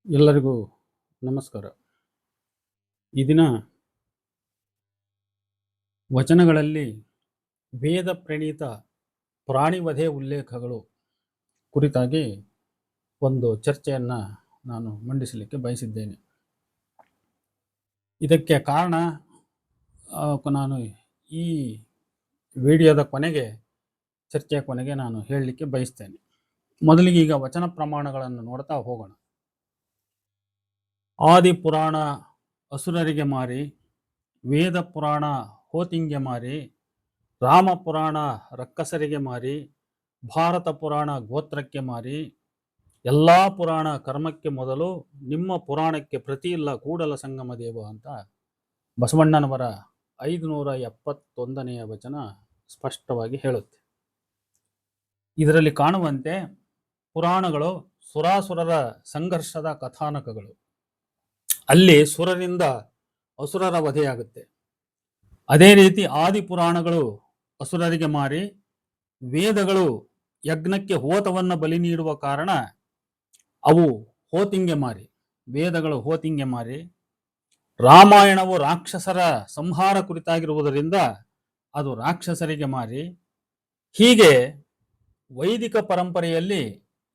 ಎಲ್ಲರಿಗೂ ನಮಸ್ಕಾರ. ಈ ದಿನ ವಚನಗಳಲ್ಲಿ ವೇದ ಪ್ರಣೀತ ಪ್ರಾಣಿವಧೆ ಉಲ್ಲೇಖಗಳು ಕುರಿತಾಗಿ ಒಂದು ಚರ್ಚೆಯನ್ನು ನಾನು ಮಂಡಿಸಲಿಕ್ಕೆ ಬಯಸಿದ್ದೇನೆ. ಇದಕ್ಕೆ ಕಾರಣ ನಾನು ಈ ವಿಡಿಯೋದ ಕೊನೆಗೆ ಚರ್ಚೆಯ ಕೊನೆಗೆ ನಾನು ಹೇಳಲಿಕ್ಕೆ ಬಯಸ್ತೇನೆ. ಮೊದಲಿಗೆ ಈಗ ವಚನ ಪ್ರಮಾಣಗಳನ್ನು ನೋಡ್ತಾ ಹೋಗೋಣ. ಆದಿ ಪುರಾಣ ಅಸುರರಿಗೆ ಮಾರಿ, ವೇದ ಪುರಾಣ ಹೋತಿಂಗೆ ಮಾರಿ, ರಾಮ ಪುರಾಣ ರಕ್ಕಸರಿಗೆ ಮಾರಿ, ಭಾರತ ಪುರಾಣ ಗೋತ್ರಕ್ಕೆ ಮಾರಿ, ಎಲ್ಲ ಪುರಾಣ ಕರ್ಮಕ್ಕೆ ಮೊದಲು, ನಿಮ್ಮ ಪುರಾಣಕ್ಕೆ ಪ್ರತಿ ಇಲ್ಲ ಕೂಡಲ ಸಂಗಮ ದೇವ ಅಂತ ಬಸವಣ್ಣನವರ 571ನೆಯ ವಚನ ಸ್ಪಷ್ಟವಾಗಿ ಹೇಳುತ್ತೆ. ಇದರಲ್ಲಿ ಕಾಣುವಂತೆ ಪುರಾಣಗಳು ಸುರಾಸುರರ ಸಂಘರ್ಷದ ಕಥಾನಕಗಳು. ಅಲ್ಲಿ ಸುರರಿಂದ ಅಸುರರ ವಧೆಯಾಗುತ್ತೆ. ಅದೇ ರೀತಿ ಆದಿ ಪುರಾಣಗಳು ಅಸುರರಿಗೆ ಮಾರಿ, ವೇದಗಳು ಯಜ್ಞಕ್ಕೆ ಹೋತವನ್ನು ಬಲಿ ನೀಡುವ ಕಾರಣ ಅವು ಹೋತಿಂಗೆ ಮಾರಿ, ವೇದಗಳು ಹೋತಿಂಗೆ ಮಾರಿ, ರಾಮಾಯಣವು ರಾಕ್ಷಸರ ಸಂಹಾರ ಕುರಿತಾಗಿರುವುದರಿಂದ ಅದು ರಾಕ್ಷಸರಿಗೆ ಮಾರಿ. ಹೀಗೆ ವೈದಿಕ ಪರಂಪರೆಯಲ್ಲಿ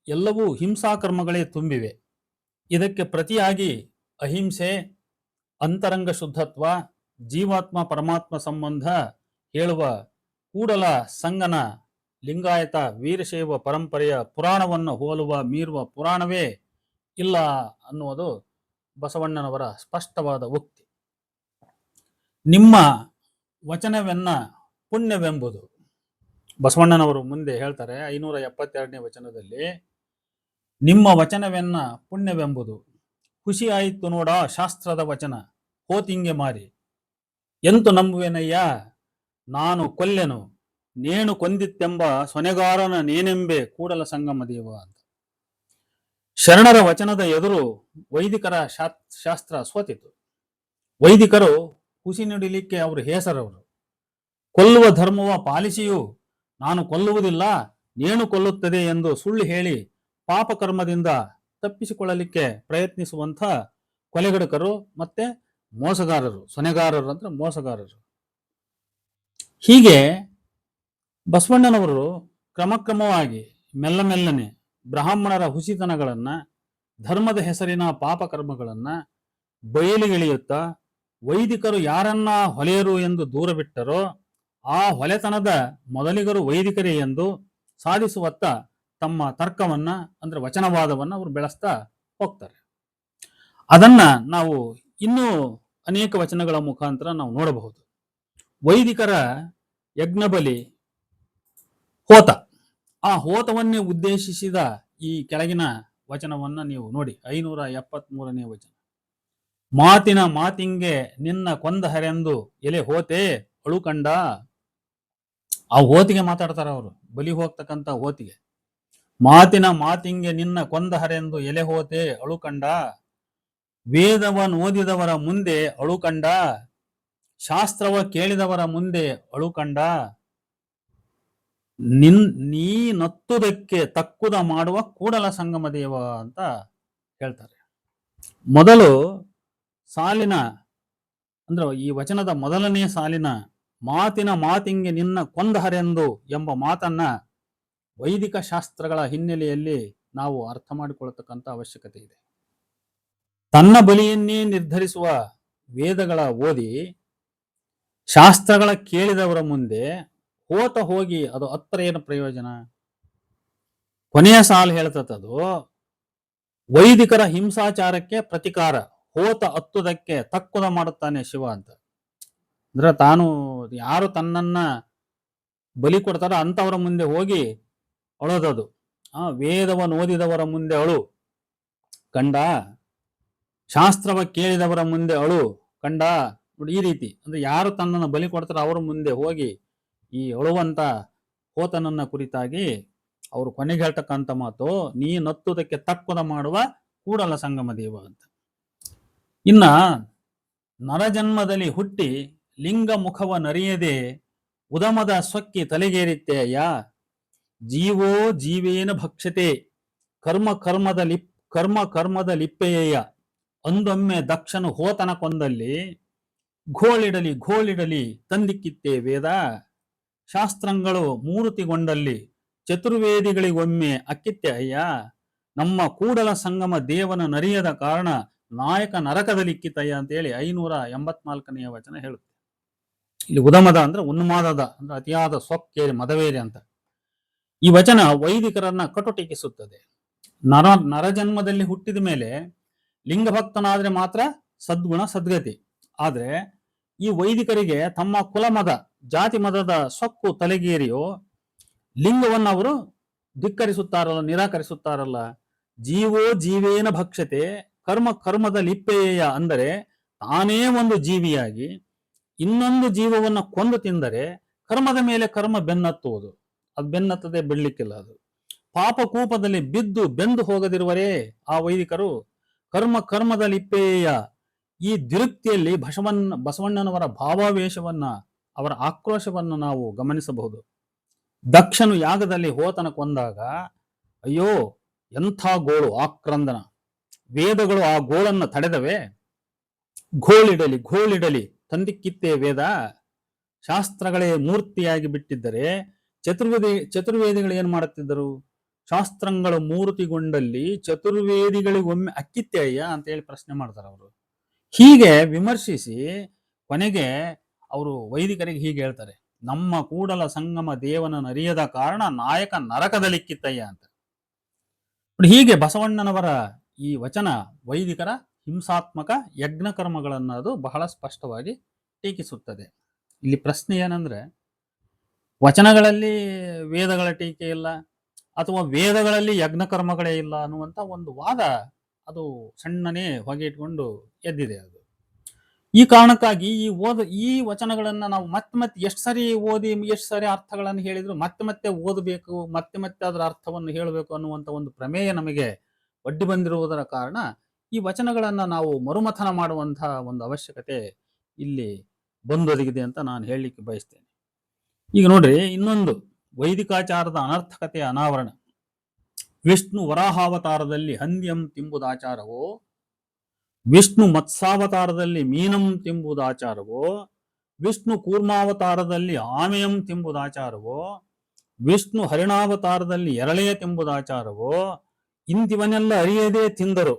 ಎಲ್ಲವೂ ಹಿಂಸಾಕರ್ಮಗಳೇ ತುಂಬಿವೆ. ಇದಕ್ಕೆ ಪ್ರತಿಯಾಗಿ ಅಹಿಂಸೆ, ಅಂತರಂಗ ಶುದ್ಧತ್ವ, ಜೀವಾತ್ಮ ಪರಮಾತ್ಮ ಸಂಬಂಧ ಹೇಳುವ ಕೂಡಲ ಸಂಗನ ಲಿಂಗಾಯತ ವೀರಶೈವ ಪರಂಪರೆಯ ಪುರಾಣವನ್ನು ಹೋಲುವ ಮೀರುವ ಪುರಾಣವೇ ಇಲ್ಲ ಅನ್ನುವುದು ಬಸವಣ್ಣನವರ ಸ್ಪಷ್ಟವಾದ ಉಕ್ತಿ. ನಿಮ್ಮ ವಚನವೆನ್ನ ಪುಣ್ಯವೆಂಬುದು. ಬಸವಣ್ಣನವರು ಮುಂದೆ ಹೇಳ್ತಾರೆ 572ನೇ ವಚನದಲ್ಲಿ, ನಿಮ್ಮ ವಚನವೆನ್ನ ಪುಣ್ಯವೆಂಬುದು, ಖುಷಿ ಆಯಿತು ನೋಡ ಶಾಸ್ತ್ರದ ವಚನ ಹೋತಿಂಗೆ ಮಾರಿ, ಎಂತು ನಂಬುವೆನಯ್ಯ ನಾನು ಕೊಲ್ಲೆನು, ನೇಣು ಕೊಂದಿತ್ತೆಂಬ ಸೊನೆಗಾರನ ನೇನೆಂಬೆ ಕೂಡಲ ಸಂಗಮ ದೇವ ಅಂತ. ಶರಣರ ವಚನದ ಎದುರು ವೈದಿಕರ ಶಾಸ್ತ್ರ ಸೋತಿತು. ವೈದಿಕರು ಹುಸಿ ನುಡಿಲಿಕ್ಕೆ ಅವರು ಹೆಸರವರು. ಕೊಲ್ಲುವ ಧರ್ಮವ ಪಾಲಿಸಿಯೂ ನಾನು ಕೊಲ್ಲುವುದಿಲ್ಲ, ನೇಣು ಕೊಲ್ಲುತ್ತದೆ ಎಂದು ಸುಳ್ಳು ಹೇಳಿ ಪಾಪಕರ್ಮದಿಂದ ತಪ್ಪಿಸಿಕೊಳ್ಳಲಿಕ್ಕೆ ಪ್ರಯತ್ನಿಸುವಂಥ ಕೊಲೆಗಡಕರು ಮತ್ತೆ ಮೋಸಗಾರರು, ಸೊನೆಗಾರರು ಅಂದ್ರೆ ಮೋಸಗಾರರು. ಹೀಗೆ ಬಸವಣ್ಣನವರು ಕ್ರಮಕ್ರಮವಾಗಿ ಮೆಲ್ಲನೆ ಬ್ರಾಹ್ಮಣರ ಹುಸಿತನಗಳನ್ನ, ಧರ್ಮದ ಹೆಸರಿನ ಪಾಪಕರ್ಮಗಳನ್ನ ಬಯಲಿಗೆಳೆಯುತ್ತಾ ವೈದಿಕರು ಯಾರನ್ನ ಹೊಲೆಯರು ಎಂದು ದೂರ ಬಿಟ್ಟರೋ ಆ ಹೊಲೆತನದ ಮೊದಲಿಗರು ವೈದಿಕರೇ ಎಂದು ಸಾಧಿಸುವತ್ತ ತಮ್ಮ ತರ್ಕವನ್ನ ಅಂದ್ರೆ ವಚನವಾದವನ್ನ ಅವರು ಬೆಳೆಸ್ತಾ ಹೋಗ್ತಾರೆ. ಅದನ್ನ ನಾವು ಇನ್ನೂ ಅನೇಕ ವಚನಗಳ ಮುಖಾಂತರ ನಾವು ನೋಡಬಹುದು. ವೈದಿಕರ ಯಜ್ಞಬಲಿ ಹೋತ, ಆ ಹೋತವನ್ನೇ ಉದ್ದೇಶಿಸಿದ ಈ ಕೆಳಗಿನ ವಚನವನ್ನ ನೀವು ನೋಡಿ. 573ನೇ ವಚನ, ಮಾತಿನ ಮಾತಿಂಗೆ ನಿನ್ನ ಕೊಂದ ಹರೆಂದು ಎಲೆ ಹೋತೆ ಅಳುಕಂಡ. ಆ ಹೋತಿಗೆ ಮಾತಾಡ್ತಾರ ಅವರು, ಬಲಿ ಹೋಗ್ತಕ್ಕಂಥ ಹೋತಿಗೆ. ಮಾತಿನ ಮಾತಿಂಗೆ ನಿನ್ನ ಕೊಂದ ಹರೆಂದು ಎಲೆ ಹೋತೆ ಅಳುಕಂಡ, ವೇದವ ಓದಿದವರ ಮುಂದೆ ಅಳುಕಂಡ, ಶಾಸ್ತ್ರವ ಕೇಳಿದವರ ಮುಂದೆ ಅಳುಕಂಡ, ನೀ ನತ್ತುದಕ್ಕೆ ತಕ್ಕುದ ಮಾಡುವ ಕೂಡಲ ಸಂಗಮ ದೇವ ಅಂತ ಹೇಳ್ತಾರೆ. ಮೊದಲು ಸಾಲಿನ ಅಂದ್ರೆ ಈ ವಚನದ ಮೊದಲನೇ ಸಾಲಿನ ಮಾತಿನ ಮಾತಿಂಗೆ ನಿನ್ನ ಕೊಂದಹರೆಂದು ಎಂಬ ಮಾತನ್ನ ವೈದಿಕ ಶಾಸ್ತ್ರಗಳ ಹಿನ್ನೆಲೆಯಲ್ಲಿ ನಾವು ಅರ್ಥ ಮಾಡಿಕೊಳ್ಳತಕ್ಕಂಥ ಅವಶ್ಯಕತೆ ಇದೆ. ತನ್ನ ಬಲಿಯನ್ನೇ ನಿರ್ಧರಿಸುವ ವೇದಗಳ ಓದಿ ಶಾಸ್ತ್ರಗಳ ಕೇಳಿದವರ ಮುಂದೆ ಹೋತ ಹೋಗಿ ಅದು ಹತ್ರ ಏನು ಪ್ರಯೋಜನ? ಕೊನೆಯ ಸಾಲು ಹೇಳ್ತದ್ದು ವೈದಿಕರ ಹಿಂಸಾಚಾರಕ್ಕೆ ಪ್ರತಿಕಾರ, ಹೋತ ಹತ್ತುದಕ್ಕೆ ತಕ್ಕುದ ಮಾಡುತ್ತಾನೆ ಶಿವ ಅಂತ. ಅಂದ್ರೆ ತಾನು ಯಾರು ತನ್ನನ್ನ ಬಲಿ ಕೊಡ್ತಾರೋ ಅಂತವರ ಮುಂದೆ ಹೋಗಿ ಅಳೋದದು. ವೇದವನ್ನು ಓದಿದವರ ಮುಂದೆ ಅಳು ಕಂಡ, ಶಾಸ್ತ್ರವ ಕೇಳಿದವರ ಮುಂದೆ ಅಳು ಕಂಡ. ನೋಡಿ, ಈ ರೀತಿ ಅಂದ್ರೆ ಯಾರು ತನ್ನನ್ನು ಬಲಿ ಕೊಡ್ತಾರೋ ಅವರ ಮುಂದೆ ಹೋಗಿ ಈ ಅಳುವಂತ ಹೋತನನ್ನ ಕುರಿತಾಗಿ ಅವರು ಕೊನೆಗೆ ಹೇಳ್ತಕ್ಕಂಥ ಮಾತು, ನೀ ನತ್ತುದಕ್ಕೆ ತಕ್ಕುದ ಮಾಡುವ ಕೂಡಲ ಸಂಗಮ ದೇವ ಅಂತ. ಇನ್ನ ನರಜನ್ಮದಲ್ಲಿ ಹುಟ್ಟಿ ಲಿಂಗ ಮುಖವ ನರಿಯದೆ ಉದಮದ ಸೊಕ್ಕಿ ತಲೆಗೇರಿತ್ತೆಯ, ಜೀವೋ ಜೀವೇನ ಭಕ್ಷತೆ ಕರ್ಮ ಕರ್ಮದ ಕರ್ಮದ ಲಿಪ್ಪೆಯ ಒಂದೊಮ್ಮೆ ದಕ್ಷನು ಹೋತನ ಕೊಂದಲ್ಲಿ ಘೋಳಿಡಲಿ ತಂದಿಕ್ಕಿತ್ತೆ ವೇದ ಶಾಸ್ತ್ರಗಳು ಮೂರ್ತಿಗೊಂಡಲ್ಲಿ ಚತುರ್ವೇದಿಗಳಿಗೊಮ್ಮೆ ಅಕ್ಕಿತ್ತೆ ಅಯ್ಯ ನಮ್ಮ ಕೂಡಲ ಸಂಗಮ ದೇವನ ನರಿಯದ ಕಾರಣ ನಾಯಕ ನರಕದಲ್ಲಿಕ್ಕಿತಯ್ಯ ಅಂತೇಳಿ 584ನೇ ವಚನ ಹೇಳುತ್ತೆ. ಇಲ್ಲಿ ಉದಮದ ಅಂದ್ರೆ ಉನ್ಮಾದದ ಅಂದ್ರೆ ಅತಿಯಾದ ಸೊಕ್ಕೇರಿ ಮದವೇರಿ ಅಂತ. ಈ ವಚನ ವೈದಿಕರನ್ನ ಕಟುಟೀಕಿಸುತ್ತದೆ. ನರಜನ್ಮದಲ್ಲಿ ಹುಟ್ಟಿದ ಮೇಲೆ ಲಿಂಗಭಕ್ತನಾದ್ರೆ ಮಾತ್ರ ಸದ್ಗುಣ ಸದ್ಗತಿ. ಆದ್ರೆ ಈ ವೈದಿಕರಿಗೆ ತಮ್ಮ ಕುಲಮದ ಜಾತಿ ಮದದ ಸೊಕ್ಕು ತಲೆಗೇರಿಯೋ ಲಿಂಗವನ್ನು ಅವರು ಧಿಕ್ಕರಿಸುತ್ತಾರಲ್ಲ, ನಿರಾಕರಿಸುತ್ತಾರಲ್ಲ. ಜೀವೋ ಜೀವೇನ ಭಕ್ಷತೆ ಕರ್ಮದ ಲಿಪ್ಪೆಯ ಅಂದರೆ ತಾನೇ ಒಂದು ಜೀವಿಯಾಗಿ ಇನ್ನೊಂದು ಜೀವವನ್ನು ಕೊಂದು ತಿಂದರೆ ಕರ್ಮದ ಮೇಲೆ ಕರ್ಮ ಬೆನ್ನತ್ತುವುದು. ಅದು ಬೆನ್ನತ್ತದೆ, ಬಿಡ್ಲಿಕ್ಕಿಲ್ಲ. ಅದು ಪಾಪಕೂಪದಲ್ಲಿ ಬಿದ್ದು ಬೆಂದು ಹೋಗದಿರುವರೇ ಆ ವೈದಿಕರು ಕರ್ಮದ ಲಿಪ್ಪೆಯ ಈ ದ್ವಿರುಕ್ತಿಯಲ್ಲಿ ಬಸವಣ್ಣನವರ ಭಾವಾವೇಶವನ್ನ, ಅವರ ಆಕ್ರೋಶವನ್ನು ನಾವು ಗಮನಿಸಬಹುದು. ದಕ್ಷನು ಯಾಗದಲ್ಲಿ ಹೋತನ ಕೊಂದಾಗ ಅಯ್ಯೋ ಎಂಥ ಗೋಳು ಆಕ್ರಂದನ, ವೇದಗಳು ಆ ಗೋಳನ್ನು ತಡೆದವೆ. ಘೋಳಿಡಲಿ ತಂದಿಕ್ಕಿತ್ತೇ ವೇದ, ಶಾಸ್ತ್ರಗಳೇ ಮೂರ್ತಿಯಾಗಿ ಬಿಟ್ಟಿದ್ದರೆ ಚತುರ್ವೇದಿಗಳು ಏನ್ ಮಾಡುತ್ತಿದ್ದರು? ಶಾಸ್ತ್ರಗಳು ಮೂರ್ತಿಗೊಂಡಲ್ಲಿ ಚತುರ್ವೇದಿಗಳಿಗೊಮ್ಮೆ ಅಕ್ಕಿತ್ತೆ ಅಯ್ಯ ಅಂತ ಹೇಳಿ ಪ್ರಶ್ನೆ ಮಾಡ್ತಾರೆ ಅವರು. ಹೀಗೆ ವಿಮರ್ಶಿಸಿ ಕೊನೆಗೆ ಅವರು ವೈದಿಕರಿಗೆ ಹೀಗೆ ಹೇಳ್ತಾರೆ, ನಮ್ಮ ಕೂಡಲ ಸಂಗಮ ದೇವನ ನರಿಯದ ಕಾರಣ ನಾಯಕ ನರಕದಲ್ಲಿಕ್ಕಿತ್ತಯ್ಯ ಅಂತ. ಹೀಗೆ ಬಸವಣ್ಣನವರ ಈ ವಚನ ವೈದಿಕರ ಹಿಂಸಾತ್ಮಕ ಯಜ್ಞ ಕರ್ಮಗಳನ್ನು ಅದು ಬಹಳ ಸ್ಪಷ್ಟವಾಗಿ ಟೀಕಿಸುತ್ತದೆ. ಇಲ್ಲಿ ಪ್ರಶ್ನೆ ಏನಂದ್ರೆ, ವಚನಗಳಲ್ಲಿ ವೇದಗಳ ಟೀಕೆ ಇಲ್ಲ ಅಥವಾ ವೇದಗಳಲ್ಲಿ ಯಜ್ಞ ಕರ್ಮಗಳೇ ಇಲ್ಲ ಅನ್ನುವಂಥ ಒಂದು ವಾದ ಅದು ಸಣ್ಣನೇ ಹೊಗೆ ಇಟ್ಕೊಂಡು ಎದ್ದಿದೆ. ಅದು ಈ ಕಾರಣಕ್ಕಾಗಿ ಈ ವಚನಗಳನ್ನ ನಾವು ಮತ್ತೆ ಎಷ್ಟು ಸರಿ ಓದಿ ಎಷ್ಟು ಸರಿ ಅರ್ಥಗಳನ್ನು ಹೇಳಿದ್ರು ಮತ್ತೆ ಓದಬೇಕು, ಮತ್ತೆ ಅದರ ಅರ್ಥವನ್ನು ಹೇಳಬೇಕು ಅನ್ನುವಂಥ ಒಂದು ಪ್ರಮೇಯ ನಮಗೆ ಒಡ್ಡಿ ಬಂದಿರುವುದರ ಕಾರಣ ಈ ವಚನಗಳನ್ನ ನಾವು ಮರುಮಥನ ಮಾಡುವಂತಹ ಒಂದು ಅವಶ್ಯಕತೆ ಇಲ್ಲಿ ಬಂದೊದಗಿದೆ ಅಂತ ನಾನು ಹೇಳಲಿಕ್ಕೆ ಬಯಸ್ತೇನೆ. ಈಗ ನೋಡ್ರಿ, ಇನ್ನೊಂದು ವೈದಿಕಾಚಾರದ ಅನರ್ಥಕತೆಯ ಅನಾವರಣ. ವಿಷ್ಣು ವರಾಹಾವತಾರದಲ್ಲಿ ಹಂದ್ಯಂ ತಿಂಬುದಾಚಾರವೋ, ವಿಷ್ಣು ಮತ್ಸಾವತಾರದಲ್ಲಿ ಮೀನಂ ತಿಂಬುದಾಚಾರವೋ, ವಿಷ್ಣು ಕೂರ್ಮಾವತಾರದಲ್ಲಿ ಆಮೆಯಂ ತಿಂಬುದಾಚಾರವೋ, ವಿಷ್ಣು ಹರಿಣಾವತಾರದಲ್ಲಿ ಎರಳೆಯ ತಿಂಬುದಾಚಾರವೋ, ಇಂತಿವನ್ನೆಲ್ಲ ಅರಿಯದೇ ತಿಂದರು.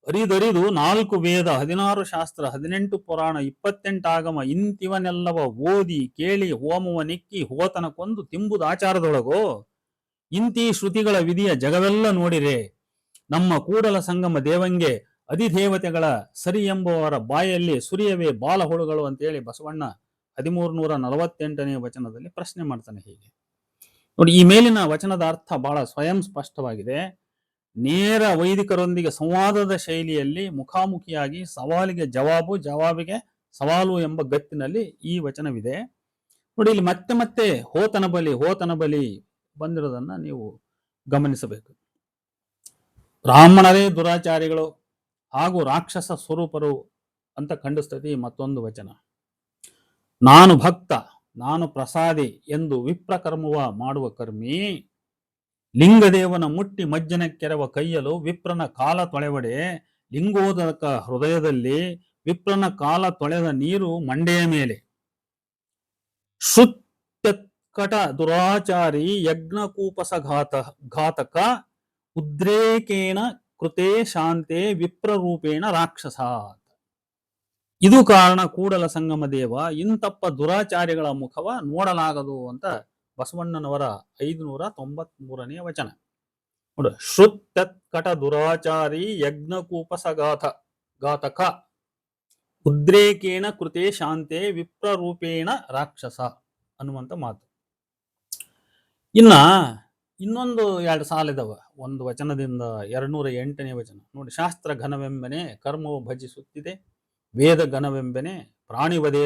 ಅರಿದರಿದು 4 ವೇದ 16 ಶಾಸ್ತ್ರ 18 ಪುರಾಣ 28 ಆಗಮ ಇಂತಿವನೆಲ್ಲವ ಓದಿ ಕೇಳಿ ಹೋಮವ ನಿಕ್ಕಿ ಹೋತನ ಕೊಂದು ತಿಂಬುದಾಚಾರದೊಳಗೋ, ಇಂತಿ ಶ್ರುತಿಗಳ ವಿಧಿಯ ಜಗವೆಲ್ಲ ನೋಡಿರೆ ನಮ್ಮ ಕೂಡಲ ಸಂಗಮ ದೇವಂಗೆ ಅಧಿದೇವತೆಗಳ ಸರಿ ಎಂಬುವರ ಬಾಯಲ್ಲಿ ಸುರಿಯವೇ ಬಾಲಹುಳುಗಳು ಅಂತೇಳಿ ಬಸವಣ್ಣ 1348ನೇ ವಚನದಲ್ಲಿ ಪ್ರಶ್ನೆ ಮಾಡ್ತಾನೆ. ಹೀಗೆ ನೋಡಿ, ಈ ಮೇಲಿನ ವಚನದ ಅರ್ಥ ಬಹಳ ಸ್ವಯಂ ಸ್ಪಷ್ಟವಾಗಿದೆ. ನೇರ ವೈದಿಕರೊಂದಿಗೆ ಸಂವಾದದ ಶೈಲಿಯಲ್ಲಿ ಮುಖಾಮುಖಿಯಾಗಿ ಸವಾಲಿಗೆ ಜವಾಬು, ಜವಾಬಿಗೆ ಸವಾಲು ಎಂಬ ಗತ್ತಿನಲ್ಲಿ ಈ ವಚನವಿದೆ. ನೋಡಿ, ಇಲ್ಲಿ ಮತ್ತೆ ಹೋತನ ಬಲಿ ಬಂದಿರೋದನ್ನ ನೀವು ಗಮನಿಸಬೇಕು. ಬ್ರಾಹ್ಮಣರೇ ದುರಾಚಾರಿಗಳು ಹಾಗೂ ರಾಕ್ಷಸ ಸ್ವರೂಪರು ಅಂತ ಖಂಡಿಸ್ತದೆ ಮತ್ತೊಂದು ವಚನ. ನಾನು ಭಕ್ತ, ನಾನು ಪ್ರಸಾದಿ ಎಂದು ವಿಪ್ರಕರ್ಮವ ಮಾಡುವ ಕರ್ಮಿ, ಲಿಂಗದೇವನ ಮುಟ್ಟಿ ಮಜ್ಜನ ಕೆರವ ಕೈಯಲು ವಿಪ್ರನ ಕಾಲ ತೊಳೆವಡೆ, ಲಿಂಗೋದಕ ಹೃದಯದಲ್ಲಿ ವಿಪ್ರನ ಕಾಲ ತೊಳೆದ ನೀರು ಮಂಡೆಯ ಮೇಲೆ. ಶ್ರುತ್ಯತ್ಕಟ ದುರಾಚಾರಿ ಯಜ್ಞಕೂಪಸ ಘಾತಕ ಉದ್ರೇಕೇಣ ಕೃತೆ ಶಾಂತೆ ವಿಪ್ರರೂಪೇಣ ರಾಕ್ಷಸ. ಇದು ಕಾರಣ ಕೂಡಲ ಸಂಗಮ ದೇವ ಇಂತಪ್ಪ ದುರಾಚಾರಿಗಳ ಮುಖವ ನೋಡಲಾಗದು ಅಂತ ಬಸವಣ್ಣನವರ 593ನೇ ವಚನ. ನೋಡು, ಶ್ರುತ್ಯತ್ಕಟ ದುರಾಚಾರಿ ಯಜ್ಞಕೂಪಸ ಘಾತಕ ಉದ್ರೇಕೇಣ ಕೃತೆ ಶಾಂತೆ ವಿಪ್ರರೂಪೇಣ ರಾಕ್ಷಸ ಅನ್ನುವಂಥ ಮಾತು. ಇನ್ನೊಂದು 2 ಸಾಲಿದವ ಒಂದು ವಚನದಿಂದ 208ನೇ ವಚನ ನೋಡಿ. ಶಾಸ್ತ್ರ ಘನವೆಂಬನೆ ಕರ್ಮವು ಭಜಿಸುತ್ತಿದೆ, ವೇದ ಘನವೆಂಬನೆ ಪ್ರಾಣಿವಧೆ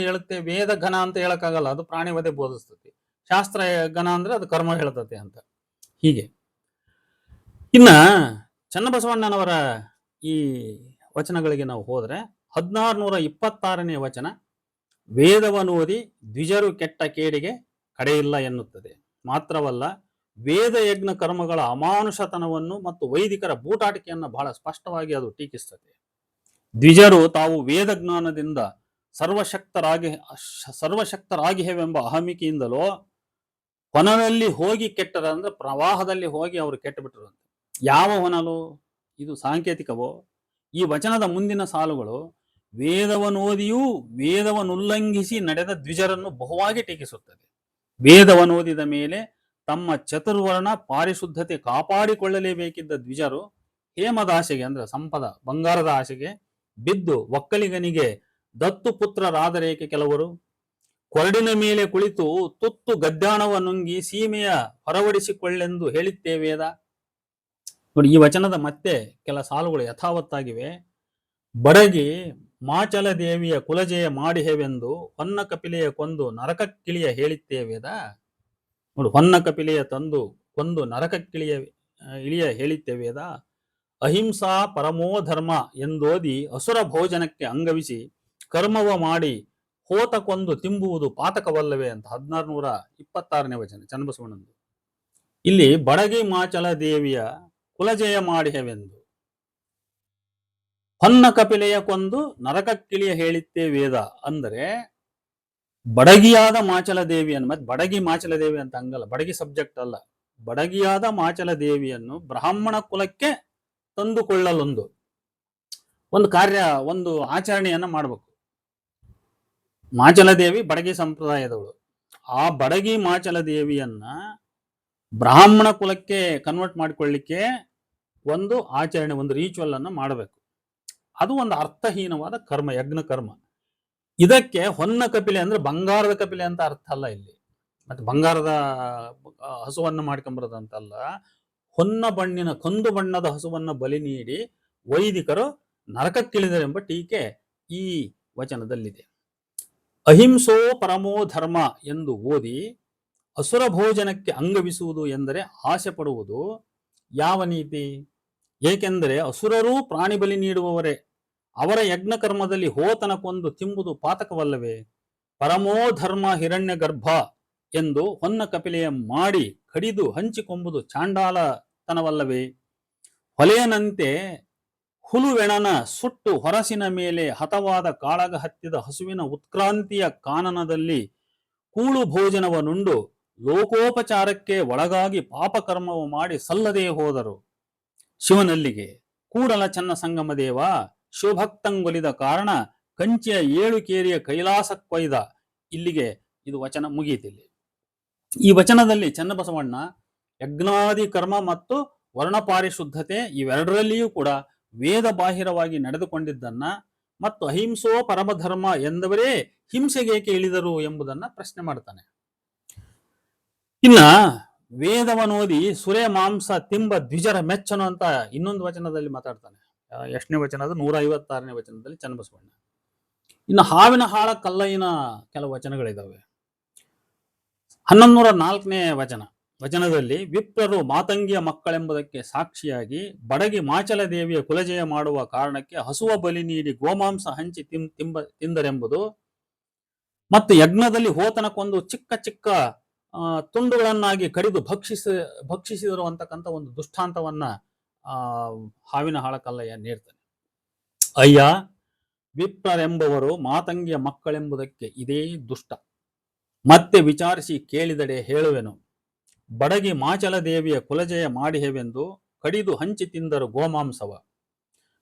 ಹೇಳುತ್ತೆ. ವೇದ ಘನ ಅಂತ ಹೇಳಕ್ಕಾಗಲ್ಲ, ಅದು ಪ್ರಾಣಿವಧೆ ಬೋಧಿಸ್ತತಿ. ಶಾಸ್ತ್ರ ಘನ ಅಂದ್ರೆ ಅದು ಕರ್ಮ ಹೇಳ್ತತೆ ಅಂತ. ಹೀಗೆ ಚನ್ನಬಸವಣ್ಣನವರ ಈ ವಚನಗಳಿಗೆ ನಾವು ಹೋದ್ರೆ 1626ನೇ ವಚನ, ವೇದವನೋದಿ ದ್ವಿಜರು ಕೆಟ್ಟ ಕೇಡಿಗೆ ಕಡೆಯಿಲ್ಲ ಎನ್ನುತ್ತದೆ. ಮಾತ್ರವಲ್ಲ, ವೇದ ಯಜ್ಞ ಕರ್ಮಗಳ ಅಮಾನುಷತನವನ್ನು ಮತ್ತು ವೈದಿಕರ ಬೂಟಾಟಿಕೆಯನ್ನು ಬಹಳ ಸ್ಪಷ್ಟವಾಗಿ ಅದು ಟೀಕಿಸ್ತದೆ. ದ್ವಿಜರು ತಾವು ವೇದ ಜ್ಞಾನದಿಂದ ಸರ್ವಶಕ್ತರಾಗಿವೆಂಬ ಅಹಮಿಕೆಯಿಂದಲೋ ಹೊನಲಲ್ಲಿ ಹೋಗಿ ಕೆಟ್ಟರ ಅಂದ್ರೆ ಪ್ರವಾಹದಲ್ಲಿ ಹೋಗಿ ಅವರು ಕೆಟ್ಟು ಬಿಟ್ಟರು. ಯಾವ ಹೊನಲು? ಇದು ಸಾಂಕೇತಿಕವೋ? ಈ ವಚನದ ಮುಂದಿನ ಸಾಲುಗಳು ವೇದವನೋದಿಯೂ ವೇದವನ್ನುಲ್ಲಂಘಿಸಿ ನಡೆದ ದ್ವಿಜರನ್ನು ಬಹುವಾಗಿ ಟೀಕಿಸುತ್ತದೆ. ವೇದವನೋದಿದ ಮೇಲೆ ತಮ್ಮ ಚತುರ್ವರ್ಣ ಪಾರಿಶುದ್ಧತೆ ಕಾಪಾಡಿಕೊಳ್ಳಲೇಬೇಕಿದ್ದ ದ್ವಿಜರು ಹೇಮದ ಆಸೆಗೆ ಅಂದ್ರೆ ಸಂಪದ ಬಂಗಾರದ ಆಸೆಗೆ ಬಿದ್ದು ಒಕ್ಕಲಿಗನಿಗೆ ದತ್ತು ಪುತ್ರರಾದರೇಕೆ ಕೆಲವರು ಕೊರಡಿನ ಮೇಲೆ ಕುಳಿತು ತುತ್ತು ಗದ್ದಾಣವ ನುಂಗಿ ಸೀಮೆಯ ಹೊರವಡಿಸಿಕೊಳ್ಳೆಂದು ಹೇಳಿತ್ತೇವೇದ. ನೋಡಿ, ಈ ವಚನದ ಮತ್ತೆ ಕೆಲ ಸಾಲುಗಳು ಯಥಾವತ್ತಾಗಿವೆ. ಬಡಗಿ ಮಾಚಲ ದೇವಿಯ ಕುಲಜೆಯ ಮಾಡಿಹೆವೆಂದು ಹೊನ್ನ ಕಪಿಲೆಯ ಕೊಂದು ನರಕಕ್ಕಿಳಿಯ ಹೇಳಿತ್ತೇವೇದ. ನೋಡಿ, ಹೊನ್ನ ಕಪಿಲೆಯ ಕೊಂದು ನರಕಕ್ಕಿಳಿಯ ಇಳಿಯ ಹೇಳಿತ್ತೇವೇದ. ಅಹಿಂಸಾ ಪರಮೋ ಧರ್ಮ ಎಂದೋದಿ ಅಸುರ ಭೋಜನಕ್ಕೆ ಅಂಗವಿಸಿ ಕರ್ಮವ ಮಾಡಿ ಹೋತ ಕೊಂದು ತಿಂಬುವುದು ಪಾತಕವಲ್ಲವೇ ಅಂತ 1626ನೇ ವಚನ ಚನ್ನಬಸವಣ್ಣಂದು. ಇಲ್ಲಿ ಬಡಗಿ ಮಾಚಲ ದೇವಿಯ ಕುಲಜಯ ಮಾಡಿಹೆವೆಂದು ಹೊನ್ನ ಕಪಿಲೆಯ ಕೊಂದು ನರಕಕ್ಕಿಳಿಯ ಹೇಳಿತ್ತೇ ವೇದ ಅಂದರೆ ಬಡಗಿಯಾದ ಮಾಚಲ ದೇವಿಯನ್ನು, ಮತ್ತೆ ಬಡಗಿ ಮಾಚಲ ದೇವಿ ಅಂತ ಹಂಗಲ್ಲ, ಬಡಗಿ ಸಬ್ಜೆಕ್ಟ್ ಅಲ್ಲ, ಬಡಗಿಯಾದ ಮಾಚಲ ದೇವಿಯನ್ನು ಬ್ರಾಹ್ಮಣ ಕುಲಕ್ಕೆ ತಂದುಕೊಳ್ಳಲೊಂದು ಒಂದು ಕಾರ್ಯ, ಒಂದು ಆಚರಣೆಯನ್ನ ಮಾಡಬೇಕು. ಮಾಚಲ ದೇವಿ ಬಡಗಿ ಸಂಪ್ರದಾಯದವಳು. ಆ ಬಡಗಿ ಮಾಚಲ ದೇವಿಯನ್ನ ಬ್ರಾಹ್ಮಣ ಕುಲಕ್ಕೆ ಕನ್ವರ್ಟ್ ಮಾಡಿಕೊಳ್ಳಿಕ್ಕೆ ಒಂದು ಆಚರಣೆ, ಒಂದು ರಿಚುವಲ್ ಅನ್ನು ಮಾಡಬೇಕು. ಅದು ಒಂದು ಅರ್ಥಹೀನವಾದ ಕರ್ಮ, ಯಜ್ಞ ಕರ್ಮ. ಇದಕ್ಕೆ ಹೊನ್ನ ಕಪಿಲೆ ಅಂದ್ರೆ ಬಂಗಾರದ ಕಪಿಲೆ ಅಂತ ಅರ್ಥ ಅಲ್ಲ ಇಲ್ಲಿ, ಮತ್ತೆ ಬಂಗಾರದ ಹಸುವನ್ನು ಮಾಡ್ಕೊಂಬರೋದಂತಲ್ಲ. ಹೊನ್ನ ಬಣ್ಣಿನ ಕಂದು ಬಣ್ಣದ ಹಸುವನ್ನ ಬಲಿ ನೀಡಿ ವೈದಿಕರು ನರಕಕ್ಕಿಳಿದರೆಂಬ ಟೀಕೆ ಈ ವಚನದಲ್ಲಿದೆ. ಅಹಿಂಸೋ ಪರಮೋ ಧರ್ಮ ಎಂದು ಓದಿ ಅಸುರ ಭೋಜನಕ್ಕೆ ಅಂಗವಿಸುವುದು ಎಂದರೆ ಆಸೆ ಪಡುವುದು ಯಾವ ನೀತಿ? ಏಕೆಂದರೆ ಅಸುರರೂ ಪ್ರಾಣಿ ಬಲಿ ನೀಡುವವರೇ. ಅವರ ಯಜ್ಞ ಕರ್ಮದಲ್ಲಿ ಹೋತನ ಕೊಂದು ತಿಂಬುದು ಪಾತಕವಲ್ಲವೇ? ಪರಮೋ ಧರ್ಮ ಹಿರಣ್ಯ ಗರ್ಭ ಎಂದು ಹೊನ್ನ ಕಪಿಲೆಯ ಮಾಡಿ ಕಡಿದು ಹಂಚಿಕೊಂಬುದು ಚಾಂಡಾಲತನವಲ್ಲವೇ? ಹೊಲೆಯನಂತೆ ಹುಲುವೆಣನ ಸುಟ್ಟು ಹೊರಸಿನ ಮೇಲೆ ಹತವಾದ ಕಾಳಗ ಹತ್ತಿದ ಹಸುವಿನ ಉತ್ಕ್ರಾಂತಿಯ ಕಾನನದಲ್ಲಿ ಕೂಳು ಭೋಜನವನುಂಡು ಲೋಕೋಪಚಾರಕ್ಕೆ ಒಳಗಾಗಿ ಪಾಪಕರ್ಮವ ಮಾಡಿ ಸಲ್ಲದೆ ಹೋದರು. ಶಿವನಲ್ಲಿಗೆ ಕೂಡಲ ಚನ್ನ ಸಂಗಮ ದೇವ ಶಿವಭಕ್ತಂಗೊಲಿದ ಕಾರಣ ಕಂಚಿಯ 7 ಕೇರಿಯ ಕೈಲಾಸಕ್ಕೊಯ್ದ. ಇಲ್ಲಿಗೆ ಇದು ವಚನ ಮುಗಿಯಿತಿಲ್ಲಿ. ಈ ವಚನದಲ್ಲಿ ಚನ್ನಬಸವಣ್ಣ ಯಜ್ಞಾದಿ ಕರ್ಮ ಮತ್ತು ವರ್ಣಪಾರಿಶುದ್ಧತೆ ಇವೆರಡರಲ್ಲಿಯೂ ಕೂಡ ವೇದ ಬಾಹಿರವಾಗಿ ನಡೆದುಕೊಂಡಿದ್ದನ್ನ ಮತ್ತು ಅಹಿಂಸೋ ಪರಮಧರ್ಮ ಎಂದವರೇ ಹಿಂಸೆಗೇಕೆ ಇಳಿದರು ಎಂಬುದನ್ನ ಪ್ರಶ್ನೆ ಮಾಡ್ತಾನೆ. ಇನ್ನ ವೇದವನೋದಿ ಸುರೆ ಮಾಂಸ ತಿಂಬ ದ್ವಿಜರ ಮೆಚ್ಚನು ಅಂತ ಇನ್ನೊಂದು ವಚನದಲ್ಲಿ ಮಾತಾಡ್ತಾನೆ. ಎಷ್ಟನೇ ವಚನ? ಅದು 156ನೇ ವಚನದಲ್ಲಿ ಚನ್ನಬಸವಣ್ಣ. ಇನ್ನು ಹಾವಿನ ಹಾಳ ಕಲ್ಲಯ್ಯನ ಕೆಲವು ವಚನಗಳಿದಾವೆ. 1104ನೇ ವಚನದಲ್ಲಿ ವಿಪ್ರರು ಮಾತಂಗಿಯ ಮಕ್ಕಳೆಂಬುದಕ್ಕೆ ಸಾಕ್ಷಿಯಾಗಿ ಬಡಗಿ ಮಾಚಲ ದೇವಿಯ ಕುಲಜಯ ಮಾಡುವ ಕಾರಣಕ್ಕೆ ಹಸುವ ಬಲಿ ನೀಡಿ ಗೋಮಾಂಸ ಹಂಚಿ ತಿಂದರೆಂಬುದು ಮತ್ತು ಯಜ್ಞದಲ್ಲಿ ಹೋತನ ಕೊಂದು ಚಿಕ್ಕ ಚಿಕ್ಕ ತುಂಡುಗಳನ್ನಾಗಿ ಕಡಿದು ಭಕ್ಷಿಸಿದರು ಅಂತಕ್ಕಂಥ ಒಂದು ದುಷ್ಟಾಂತವನ್ನ ಹಾವಿನ ಹಾಳ ಕಲ್ಲಯ್ಯ ನೀಡ್ತಾನೆ. ಅಯ್ಯ, ವಿಪ್ರರೆಂಬವರು ಮಾತಂಗಿಯ ಮಕ್ಕಳೆಂಬುದಕ್ಕೆ ಇದೇ ದುಷ್ಟ. ಮತ್ತೆ ವಿಚಾರಿಸಿ ಕೇಳಿದಡೆ ಹೇಳುವೆನು. ಬಡಗಿ ಮಾಚಲ ದೇವಿಯ ಕುಲಜಯ ಮಾಡಿಹೆವೆಂದು ಕಡಿದು ಹಂಚಿ ತಿಂದರು ಗೋಮಾಂಸವ.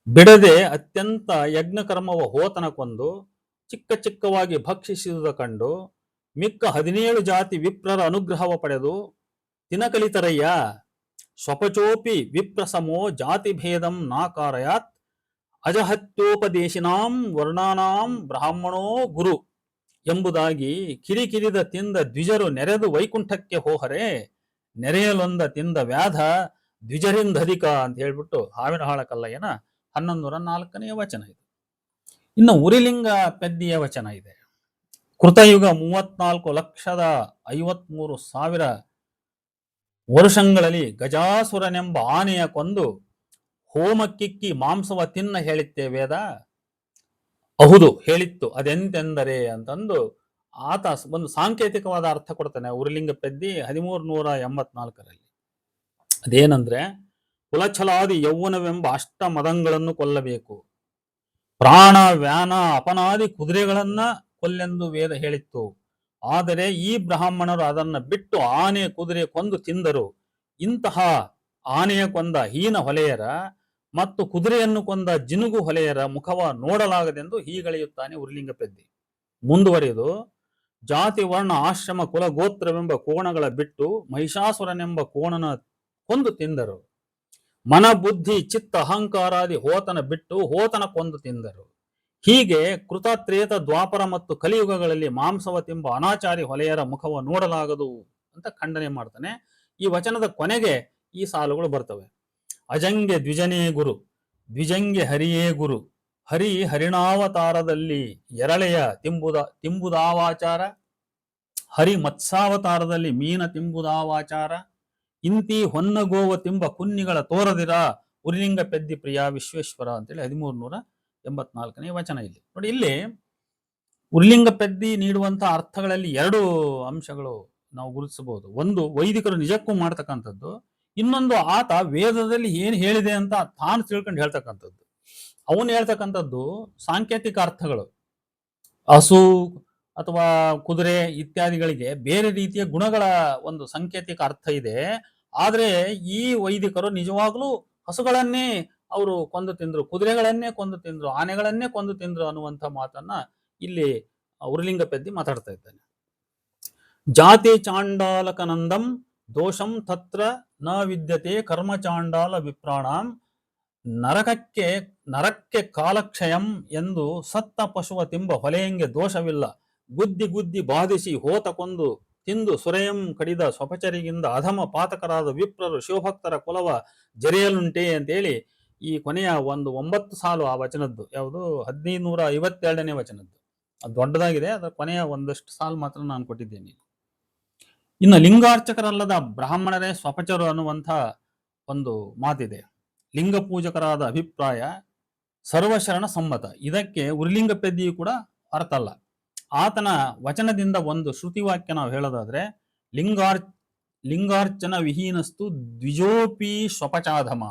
ಬಿಡದೆ ಅತ್ಯಂತ ಯಜ್ಞಕರ್ಮವ ಹೋತನ ಕೊಂದು ಚಿಕ್ಕ ಚಿಕ್ಕವಾಗಿ ಭಕ್ಷಿಸಿದುದ ಕಂಡು ಮಿಕ್ಕ 17 ಜಾತಿ ವಿಪ್ರರ ಅನುಗ್ರಹವ ಪಡೆದು ತಿನಕಲಿತರಯ್ಯ. ಸ್ವಪಚೋಪಿ ವಿಪ್ರಸಮೋ ಜಾತಿ ಭೇದಂ ನಾಕಾರಯಾತ್ ಅಜಹತ್ಯೋಪದೇಶಿನಾಂ ವರ್ಣಾನಾಂ ಬ್ರಾಹ್ಮಣೋ ಗುರು ಎಂಬುದಾಗಿ ಕಿರಿಕಿರಿದ ತಿಂದ ದ್ವಿಜರು ನೆರೆದು ವೈಕುಂಠಕ್ಕೆ ಹೋಹರೆ. ನೆರೆಯಲೊಂದ ತಿಂದ ವ್ಯಾಧ ದ್ವಿಜರಿಂದಧಿಕ ಅಂತ ಹೇಳ್ಬಿಟ್ಟು ಹಾವಿನ ಹಾಳ ಕಲ್ಲಯ್ಯನ 1104ನೇ ವಚನ ಇದು. ಇನ್ನು ಉರಿಲಿಂಗ ಪೆದ್ದಿಯ ವಚನ ಇದೆ. ಕೃತಯುಗ 34,53,000 ವರುಷಗಳಲ್ಲಿ ಗಜಾಸುರನೆಂಬ ಆನೆಯ ಕೊಂದು ಹೋಮಕ್ಕಿಕ್ಕಿ ಮಾಂಸವ ತಿನ್ನ ಹೇಳಿತ್ತೇ ವೇದ. ಅಹುದು ಹೇಳಿತ್ತು, ಅದೆಂತೆಂದರೆ ಅಂತಂದು ಆತ ಒಂದು ಸಾಂಕೇತಿಕವಾದ ಅರ್ಥ ಕೊಡ್ತಾನೆ ಉರುಲಿಂಗ ಪೆದ್ದಿ 1384ರಲ್ಲಿ. ಅದೇನಂದ್ರೆ, ಕುಲಛಲಾದಿ ಯೌವನವೆಂಬ ಅಷ್ಟ ಮದಂಗಳನ್ನು ಕೊಲ್ಲಬೇಕು, ಪ್ರಾಣ ವ್ಯಾನ ಅಪನಾದಿ ಕುದುರೆಗಳನ್ನ ಕೊಲ್ಲೆಂದು ವೇದ ಹೇಳಿತ್ತು. ಆದರೆ ಈ ಬ್ರಾಹ್ಮಣರು ಅದನ್ನ ಬಿಟ್ಟು ಆನೆ ಕುದುರೆ ಕೊಂದು ತಿಂದರು. ಇಂತಹ ಆನೆಯ ಕೊಂದ ಹೀನ ಹೊಲೆಯರ ಮತ್ತು ಕುದುರೆಯನ್ನು ಕೊಂದ ಜಿನುಗು ಹೊಲೆಯರ ಮುಖವ ನೋಡಲಾಗದೆಂದು ಹೀಗಳೆಯುತ್ತಾನೆ ಉರುಲಿಂಗ ಪೆದ್ದಿ. ಮುಂದುವರಿದು, ಜಾತಿ ವರ್ಣ ಆಶ್ರಮ ಕುಲ ಗೋತ್ರವೆಂಬ ಕೋಣಗಳ ಬಿಟ್ಟು ಮಹಿಷಾಸುರನೆಂಬ ಕೋಣನ ಕೊಂದು ತಿಂದರು. ಮನ ಬುದ್ಧಿ ಚಿತ್ತ ಅಹಂಕಾರಾದಿ ಹೋತನ ಬಿಟ್ಟು ಹೋತನ ಕೊಂದು ತಿಂದರು. ಹೀಗೆ ಕೃತತ್ರೇತ ದ್ವಾಪರ ಮತ್ತು ಕಲಿಯುಗಗಳಲ್ಲಿ ಮಾಂಸವ ತಿಂಬ ಅನಾಚಾರಿ ಹೊಲೆಯರ ಮುಖವ ನೋಡಲಾಗದು ಅಂತ ಖಂಡನೆ ಮಾಡ್ತಾನೆ. ಈ ವಚನದ ಕೊನೆಗೆ ಈ ಸಾಲುಗಳು ಬರ್ತವೆ. ಅಜಂಗೆ ದ್ವಿಜನೇ ಗುರು, ದ್ವಿಜಂಗೆ ಹರಿಯೇ ಗುರು, ಹರಿ ಹರಿಣಾವತಾರದಲ್ಲಿ ಎರಳೆಯ ತಿಂಬುದಾವಾಚಾರ, ಹರಿ ಮತ್ಸಾವತಾರದಲ್ಲಿ ಮೀನ ತಿಂಬುದಾವಾಚಾರ, ಇಂತಿ ಹೊನ್ನಗೋವ ತಿಂಬ ಕುನ್ನಿಗಳ ತೋರದಿರ ಉರುಲಿಂಗ ಪೆದ್ದಿ ಪ್ರಿಯ ವಿಶ್ವೇಶ್ವರ ಅಂತೇಳಿ 1384ನೇ ವಚನ. ಇಲ್ಲಿ ನೋಡಿ, ಇಲ್ಲಿ ಉರುಲಿಂಗ ಪೆದ್ದಿ ನೀಡುವಂತಹ ಅರ್ಥಗಳಲ್ಲಿ ಎರಡು ಅಂಶಗಳು ನಾವು ಗುರುತಿಸಬಹುದು. ಒಂದು, ವೈದಿಕರು ನಿಜಕ್ಕೂ ಮಾಡ್ತಕ್ಕಂಥದ್ದು. ಇನ್ನೊಂದು, ಆತ ವೇದದಲ್ಲಿ ಏನು ಹೇಳಿದೆ ಅಂತ ತಾನು ತಿಳ್ಕೊಂಡು ಹೇಳ್ತಕ್ಕಂಥದ್ದು. ಅವನು ಹೇಳ್ತಕ್ಕಂಥದ್ದು ಸಾಂಕೇತಿಕ ಅರ್ಥಗಳು. ಹಸು ಅಥವಾ ಕುದುರೆ ಇತ್ಯಾದಿಗಳಿಗೆ ಬೇರೆ ರೀತಿಯ ಗುಣಗಳ ಒಂದು ಸಾಂಕೇತಿಕ ಅರ್ಥ ಇದೆ. ಆದ್ರೆ ಈ ವೈದಿಕರು ನಿಜವಾಗ್ಲೂ ಹಸುಗಳನ್ನೇ ಅವರು ಕೊಂದು ತಿಂದ್ರು, ಕುದುರೆಗಳನ್ನೇ ಕೊಂದು ತಿಂದ್ರು, ಆನೆಗಳನ್ನೇ ಕೊಂದು ತಿಂದ್ರು ಅನ್ನುವಂಥ ಮಾತನ್ನ ಇಲ್ಲಿ ಉರುಲಿಂಗ ಪೆದ್ದಿ ಮಾತಾಡ್ತಾ ಇದ್ದಾನೆ. ಜಾತಿ ಚಾಂಡಾಲಕನಂದಂ ದೋಷಂ ತತ್ರ ನ ವಿದ್ಯತೆ ಕರ್ಮ ಚಾಂಡಾಲ ವಿಪ್ರಾಣಂ, ನರಕ್ಕೆ ಕಾಲಕ್ಷಯಂ ಎಂದು ಸತ್ತ ಪಶುವ ತಿಂಬ ಹೊಲೆಯಂಗೆ ದೋಷವಿಲ್ಲ, ಗುದ್ದಿ ಗುದ್ದಿ ಬಾಧಿಸಿ ಹೋತ ಕೊಂದು ತಿಂದು ಸುರೆಯಂ ಕಡಿದ ಸ್ವಪಚರಿಗಿಂದ ಅಧಮ ಪಾತಕರಾದ ವಿಪ್ರರು ಶಿವಭಕ್ತರ ಕುಲವ ಜರೆಯಲುಂಟೆ ಅಂತೇಳಿ ಈ ಕೊನೆಯ ಒಂದು 9 ಸಾಲು ಆ ವಚನದ್ದು, ಯಾವುದು 1552ನೇ ವಚನದ್ದು. ಅದು ದೊಡ್ಡದಾಗಿದೆ, ಅದರ ಕೊನೆಯ ಒಂದಷ್ಟು ಸಾಲು ಮಾತ್ರ ನಾನು ಕೊಟ್ಟಿದ್ದೇನೆ. ಇನ್ನು ಲಿಂಗಾರ್ಚಕರಲ್ಲದ ಬ್ರಾಹ್ಮಣರೇ ಸ್ವಪಚರು ಅನ್ನುವಂಥ ಒಂದು ಮಾತಿದೆ. ಲಿಂಗ ಪೂಜಕರಾದ ಅಭಿಪ್ರಾಯ ಸರ್ವಶರಣ ಸಮ್ಮತ. ಇದಕ್ಕೆ ಉರುಲಿಂಗ ಪೆದ್ದಿಯು ಕೂಡ ಅರ್ಥಲ್ಲ. ಆತನ ವಚನದಿಂದ ಒಂದು ಶ್ರುತಿವಾಕ್ಯ ನಾವು ಹೇಳೋದಾದ್ರೆ, ಲಿಂಗಾರ್ಚನ ವಿಹೀನಸ್ತು ದ್ವಿಜೋಪಿ ಸ್ವಪಚಾಧಮ,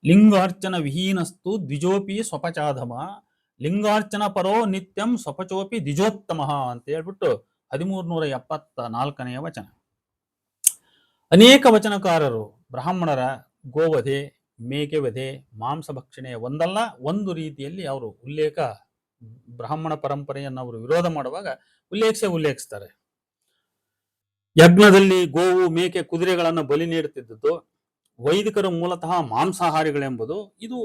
ಲಿಂಗಾರ್ಚನ ವಿಹೀನಸ್ತು ದ್ವಿಜೋಪಿ ಸ್ವಪಚಾಧಮ, ಲಿಂಗಾರ್ಚನ ಪರೋ ನಿತ್ಯಂ ಸ್ವಪಚೋಪಿ ದ್ವಿಜೋತ್ತಮ ಅಂತ ಹೇಳ್ಬಿಟ್ಟು 1374ನೇ ವಚನ. ಅನೇಕ ವಚನಕಾರರು ಬ್ರಾಹ್ಮಣರ ಗೋವಧೆ, ಮೇಕೆ ವಧೆ, ಮಾಂಸ ಭಕ್ಷಣೆ ಒಂದಲ್ಲ ಒಂದು ರೀತಿಯಲ್ಲಿ ಅವರು ಬ್ರಾಹ್ಮಣ ಪರಂಪರೆಯನ್ನು ಅವರು ವಿರೋಧ ಮಾಡುವಾಗ ಉಲ್ಲೇಖಿಸ್ತಾರೆ. ಯಜ್ಞದಲ್ಲಿ ಗೋವು, ಮೇಕೆ, ಕುದುರೆಗಳನ್ನು ಬಲಿ ನೀಡುತ್ತಿದ್ದುದು, ವೈದಿಕರು ಮೂಲತಃ ಮಾಂಸಾಹಾರಿಗಳೆಂಬುದು ಇದು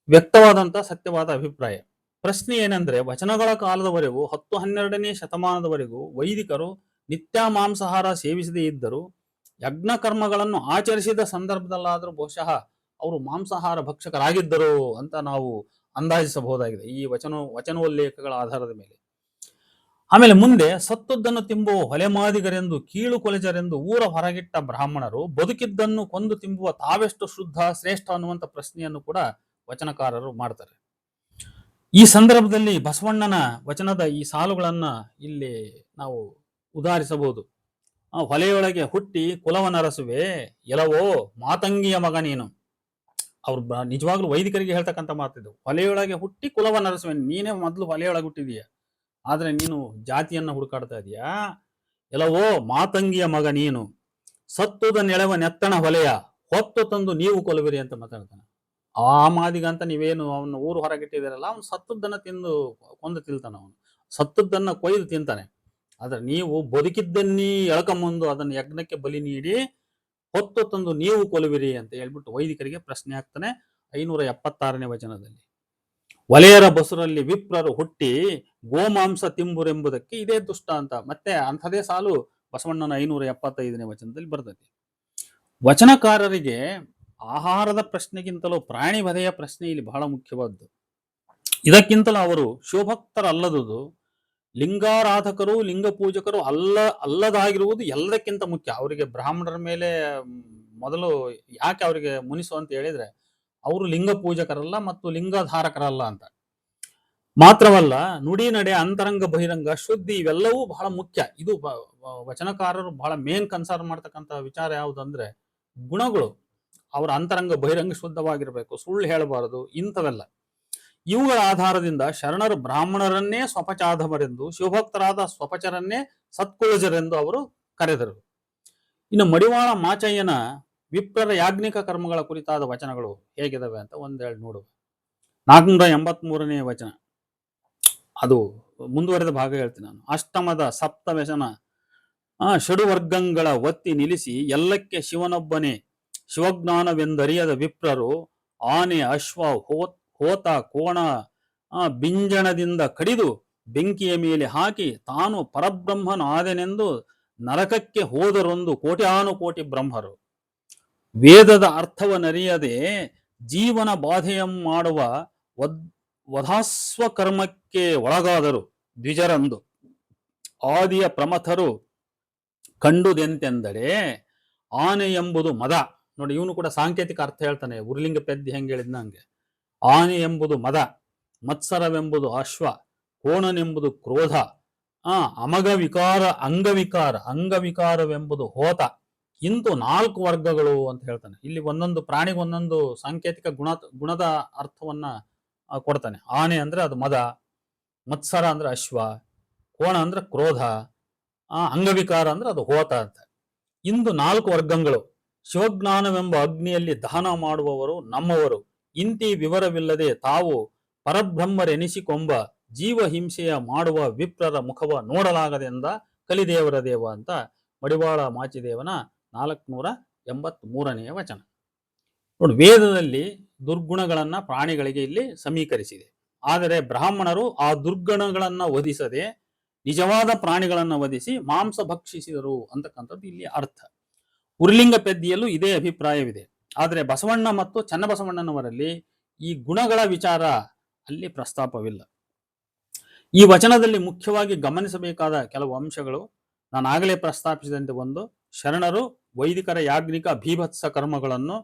ವ್ಯಕ್ತವಾದಂತಹ ಸತ್ಯವಾದ ಅಭಿಪ್ರಾಯ. ಪ್ರಶ್ನೆ ಏನಂದ್ರೆ, ವಚನಗಳ ಕಾಲದವರೆಗೂ 10-12ನೇ ಶತಮಾನದವರೆಗೂ ವೈದಿಕರು ನಿತ್ಯ ಮಾಂಸಾಹಾರ ಸೇವಿಸದೇ ಇದ್ದರು. ಯಜ್ಞ ಕರ್ಮಗಳನ್ನು ಆಚರಿಸಿದ ಸಂದರ್ಭದಲ್ಲಾದರೂ ಬಹುಶಃ ಅವರು ಮಾಂಸಾಹಾರ ಭಕ್ಷಕರಾಗಿದ್ದರು ಅಂತ ನಾವು ಅಂದಾಜಿಸಬಹುದಾಗಿದೆ ಈ ವಚನೋಲ್ಲೇಖಗಳ ಆಧಾರದ ಮೇಲೆ. ಆಮೇಲೆ ಮುಂದೆ, ಸತ್ತದ್ದನ್ನು ತಿಂಬುವ ಹೊಲೆಮಾದಿಗರೆಂದು ಕೀಳು ಕೊಲೆಜರೆಂದು ಊರ ಹೊರಗಿಟ್ಟ ಬ್ರಾಹ್ಮಣರು ಬದುಕಿದ್ದನ್ನು ಕೊಂದು ತಿಂಬುವ ತಾವೆಷ್ಟು ಶುದ್ಧ ಶ್ರೇಷ್ಠ ಅನ್ನುವಂಥ ಪ್ರಶ್ನೆಯನ್ನು ಕೂಡ ವಚನಕಾರರು ಮಾಡ್ತಾರೆ. ಈ ಸಂದರ್ಭದಲ್ಲಿ ಬಸವಣ್ಣನ ವಚನದ ಈ ಸಾಲುಗಳನ್ನ ಇಲ್ಲಿ ನಾವು ಉದಾಹರಿಸಬಹುದು. ಹೊಲೆಯೊಳಗೆ ಹುಟ್ಟಿ ಕುಲವನರಸುವೆ ಎಲವೋ ಮಾತಂಗಿಯ ಮಗ ನೀನು. ಅವ್ರು ನಿಜವಾಗ್ಲೂ ವೈದಿಕರಿಗೆ ಹೇಳ್ತಕ್ಕಂಥ ಮಾತಿದ್ದು. ಹೊಲೆಯೊಳಗೆ ಹುಟ್ಟಿ ಕುಲವನರಸುವೆ, ನೀನೇ ಮೊದಲು ಹೊಲೆಯೊಳಗೆ ಹುಟ್ಟಿದೀಯ, ಆದ್ರೆ ನೀನು ಜಾತಿಯನ್ನ ಹುಡುಕಾಡ್ತಾ ಇದೀಯಾ. ಎಲವೋ ಮಾತಂಗಿಯ ಮಗ ನೀನು, ಸತ್ತುದ ನೆಳವ ನೆತ್ತಣ ಹೊಲೆಯ ಹೊತ್ತು ತಂದು ನೀವು ಕೊಲುವಿರಿ ಅಂತ ಮಾತಾಡ್ತಾನೆ. ಆ ಮಾದಿಗ ಅಂತ ನೀವೇನು ಅವನು ಊರು ಹೊರಗಿಟ್ಟಿದ್ದೀರಲ್ಲ, ಅವನು ಸತ್ತದ್ದನ್ನ ಕೊಂದು ತಿಂತಾನೆ, ಅವನು ಸತ್ತದ್ದನ್ನ ಕೊಯ್ದು ತಿಂತಾನೆ. ಆದ್ರೆ ನೀವು ಬದುಕಿದ್ದನ್ನೇ ಎಳ್ಕೊಂಬಂದು ಅದನ್ನು ಯಜ್ಞಕ್ಕೆ ಬಲಿ ನೀಡಿ ಹೊತ್ತು ತಂದು ನೀವು ಕೊಲುವಿರಿ ಅಂತ ಹೇಳ್ಬಿಟ್ಟು ವೈದಿಕರಿಗೆ ಪ್ರಶ್ನೆ ಹಾಕ್ತಾನೆ 576ನೇ ವಚನದಲ್ಲಿ. ವಲೆಯರ ಬಸುರಲ್ಲಿ ವಿಪ್ರರು ಹುಟ್ಟಿ ಗೋಮಾಂಸ ತಿಂಬುರೆಂಬುದಕ್ಕೆ ಇದೇ ದುಷ್ಟ ಅಂತ ಮತ್ತೆ ಅಂಥದೇ ಸಾಲು ಬಸವಣ್ಣನ 575ನೇ ವಚನದಲ್ಲಿ ಬರ್ತದೆ. ವಚನಕಾರರಿಗೆ ಆಹಾರದ ಪ್ರಶ್ನೆಗಿಂತಲೂ ಪ್ರಾಣಿ ವಧೆಯ ಪ್ರಶ್ನೆ ಇಲ್ಲಿ ಬಹಳ ಮುಖ್ಯವಾದ್ದು. ಇದಕ್ಕಿಂತಲೂ ಅವರು ಶಿವಭಕ್ತರಲ್ಲದುದು, ಲಿಂಗಾರಾಧಕರು, ಲಿಂಗ ಪೂಜಕರು ಅಲ್ಲದಾಗಿರುವುದು ಎಲ್ಲದಕ್ಕಿಂತ ಮುಖ್ಯ. ಅವರಿಗೆ ಬ್ರಾಹ್ಮಣರ ಮೇಲೆ ಮೊದಲು ಯಾಕೆ ಅವರಿಗೆ ಮುನಿಸು ಅಂತ ಹೇಳಿದ್ರೆ, ಅವರು ಲಿಂಗ ಪೂಜಕರಲ್ಲ ಮತ್ತು ಲಿಂಗಧಾರಕರಲ್ಲ ಅಂತ. ಮಾತ್ರವಲ್ಲ, ನುಡಿ ನಡೆ ಅಂತರಂಗ ಬಹಿರಂಗ ಶುದ್ಧಿ ಇವೆಲ್ಲವೂ ಬಹಳ ಮುಖ್ಯ. ಇದು ವಚನಕಾರರು ಬಹಳ ಮೇನ್ ಕನ್ಸರ್ನ್ ಮಾಡ್ತಕ್ಕಂಥ ವಿಚಾರ ಯಾವುದಂದ್ರೆ ಗುಣಗಳು. ಅವರ ಅಂತರಂಗ ಬಹಿರಂಗ ಶುದ್ಧವಾಗಿರ್ಬೇಕು, ಸುಳ್ಳು ಹೇಳಬಾರದು, ಇಂಥವೆಲ್ಲ. ಇವುಗಳ ಆಧಾರದಿಂದ ಶರಣರು ಬ್ರಾಹ್ಮಣರನ್ನೇ ಸ್ವಪಚಾಧಮರೆಂದು, ಶಿವಭಕ್ತರಾದ ಸ್ವಪಚರನ್ನೇ ಸತ್ಕುಲಜರೆಂದು ಅವರು ಕರೆದರು. ಇನ್ನು ಮಡಿವಾಳ ಮಾಚಯ್ಯನ ವಿಪ್ರರ ಯಾಜ್ಞಿಕ ಕರ್ಮಗಳ ಕುರಿತಾದ ವಚನಗಳು ಹೇಗಿದಾವೆ ಅಂತ ಒಂದೆರಡು ನೋಡುವ. 483ನೇ ವಚನ, ಅದು ಮುಂದುವರೆದ ಭಾಗ ಹೇಳ್ತೀನಿ ನಾನು. ಅಷ್ಟಮದ ಸಪ್ತವ್ಯಸನ ಷಡುವರ್ಗಗಳ ಒತ್ತಿ ನಿಲ್ಲಿಸಿ ಎಲ್ಲಕ್ಕೆ ಶಿವನೊಬ್ಬನೇ ಶಿವಜ್ಞಾನವೆಂದರಿಯದ ವಿಪ್ರರು ಆನೆ ಅಶ್ವ ಹೋತ ಕೋಣ ಬಿಂಜಣದಿಂದ ಕಡಿದು ಬೆಂಕಿಯ ಮೇಲೆ ಹಾಕಿ ತಾನು ಪರಬ್ರಹ್ಮನಾದೆನೆಂದು ನರಕಕ್ಕೆ ಹೋದರೊಂದು ಕೋಟ್ಯಾನುಕೋಟಿ ಬ್ರಹ್ಮರು. ವೇದದ ಅರ್ಥವನ್ನರಿಯದೆ ಜೀವನ ಬಾಧೆಯಂ ಮಾಡುವ ವಧಾಸ್ವ ಕರ್ಮಕ್ಕೆ ಒಳಗಾದರು ದ್ವಿಜರಂದು. ಆದಿಯ ಪ್ರಮಥರು ಕಂಡುದೆಂತೆಂದರೆ ಆನೆ ಎಂಬುದು ಮದ. ನೋಡಿ, ಇವನು ಕೂಡ ಸಾಂಕೇತಿಕ ಅರ್ಥ ಹೇಳ್ತಾನೆ. ಉರ್ಲಿಂಗ ಪೆದ್ದಿ ಹೆಂಗೆ ಹೇಳಿದ್ನ ಹಂಗೆ. ಆನೆ ಎಂಬುದು ಮದ, ಮತ್ಸರವೆಂಬುದು ಅಶ್ವ, ಕೋಣನೆಂಬುದು ಕ್ರೋಧ, ಅಮಗವಿಕಾರ ಅಂಗವಿಕಾರವೆಂಬುದು ಹೋತ. ಇಂತು 4 ವರ್ಗಗಳು ಅಂತ ಹೇಳ್ತಾನೆ. ಇಲ್ಲಿ ಒಂದೊಂದು ಪ್ರಾಣಿಗೆ ಒಂದೊಂದು ಸಾಂಕೇತಿಕ ಗುಣದ ಅರ್ಥವನ್ನ ಕೊಡ್ತಾನೆ. ಆನೆ ಅಂದ್ರೆ ಅದು ಮದ, ಮತ್ಸರ ಅಂದ್ರೆ ಅಶ್ವ, ಕೋಣ ಅಂದ್ರೆ ಕ್ರೋಧ, ಅಂಗವಿಕಾರ ಅಂದ್ರೆ ಅದು ಹೋತ ಅಂತ. ಇಂದು 4 ವರ್ಗಗಳು. ಶಿವಜ್ಞಾನವೆಂಬ ಅಗ್ನಿಯಲ್ಲಿ ದಹನ ಮಾಡುವವರು ನಮ್ಮವರು. ಇಂತಿ ವಿವರವಿಲ್ಲದೆ ತಾವು ಪರಬ್ರಹ್ಮರೆನಿಸಿಕೊಂಬ ಜೀವ ಹಿಂಸೆಯ ಮಾಡುವ ವಿಪ್ರರ ಮುಖವ ನೋಡಲಾಗದೆಂದ ಕಲಿದೇವರ ದೇವ ಅಂತ ಮಡಿವಾಳ ಮಾಚಿದೇವನ 483ನೇ ವಚನ. ನೋಡಿ, ವೇದದಲ್ಲಿ ದುರ್ಗುಣಗಳನ್ನ ಪ್ರಾಣಿಗಳಿಗೆ ಇಲ್ಲಿ ಸಮೀಕರಿಸಿದೆ. ಆದರೆ ಬ್ರಾಹ್ಮಣರು ಆ ದುರ್ಗುಣಗಳನ್ನ ವಧಿಸದೆ ನಿಜವಾದ ಪ್ರಾಣಿಗಳನ್ನ ವಧಿಸಿ ಮಾಂಸ ಭಕ್ಷಿಸಿದರು ಅಂತಕ್ಕಂಥದ್ದು ಇಲ್ಲಿ ಅರ್ಥ. ಉರ್ಲಿಂಗ ಪೆದ್ದಿಯಲ್ಲೂ ಇದೇ ಅಭಿಪ್ರಾಯವಿದೆ. ಆದರೆ ಬಸವಣ್ಣ ಮತ್ತು ಚನ್ನಬಸವಣ್ಣನವರಲ್ಲಿ ಈ ಗುಣಗಳ ವಿಚಾರ ಅಲ್ಲಿ ಪ್ರಸ್ತಾಪವಿಲ್ಲ. ಈ ವಚನದಲ್ಲಿ ಮುಖ್ಯವಾಗಿ ಗಮನಿಸಬೇಕಾದ ಕೆಲವು ಅಂಶಗಳು ನಾನು ಆಗಲೇ ಪ್ರಸ್ತಾಪಿಸಿದಂತೆ, ಒಂದು, ಶರಣರು ವೈದಿಕರ ಯಾಜ್ಞಿಕ ಭೀಭತ್ಸ ಕರ್ಮಗಳನ್ನು,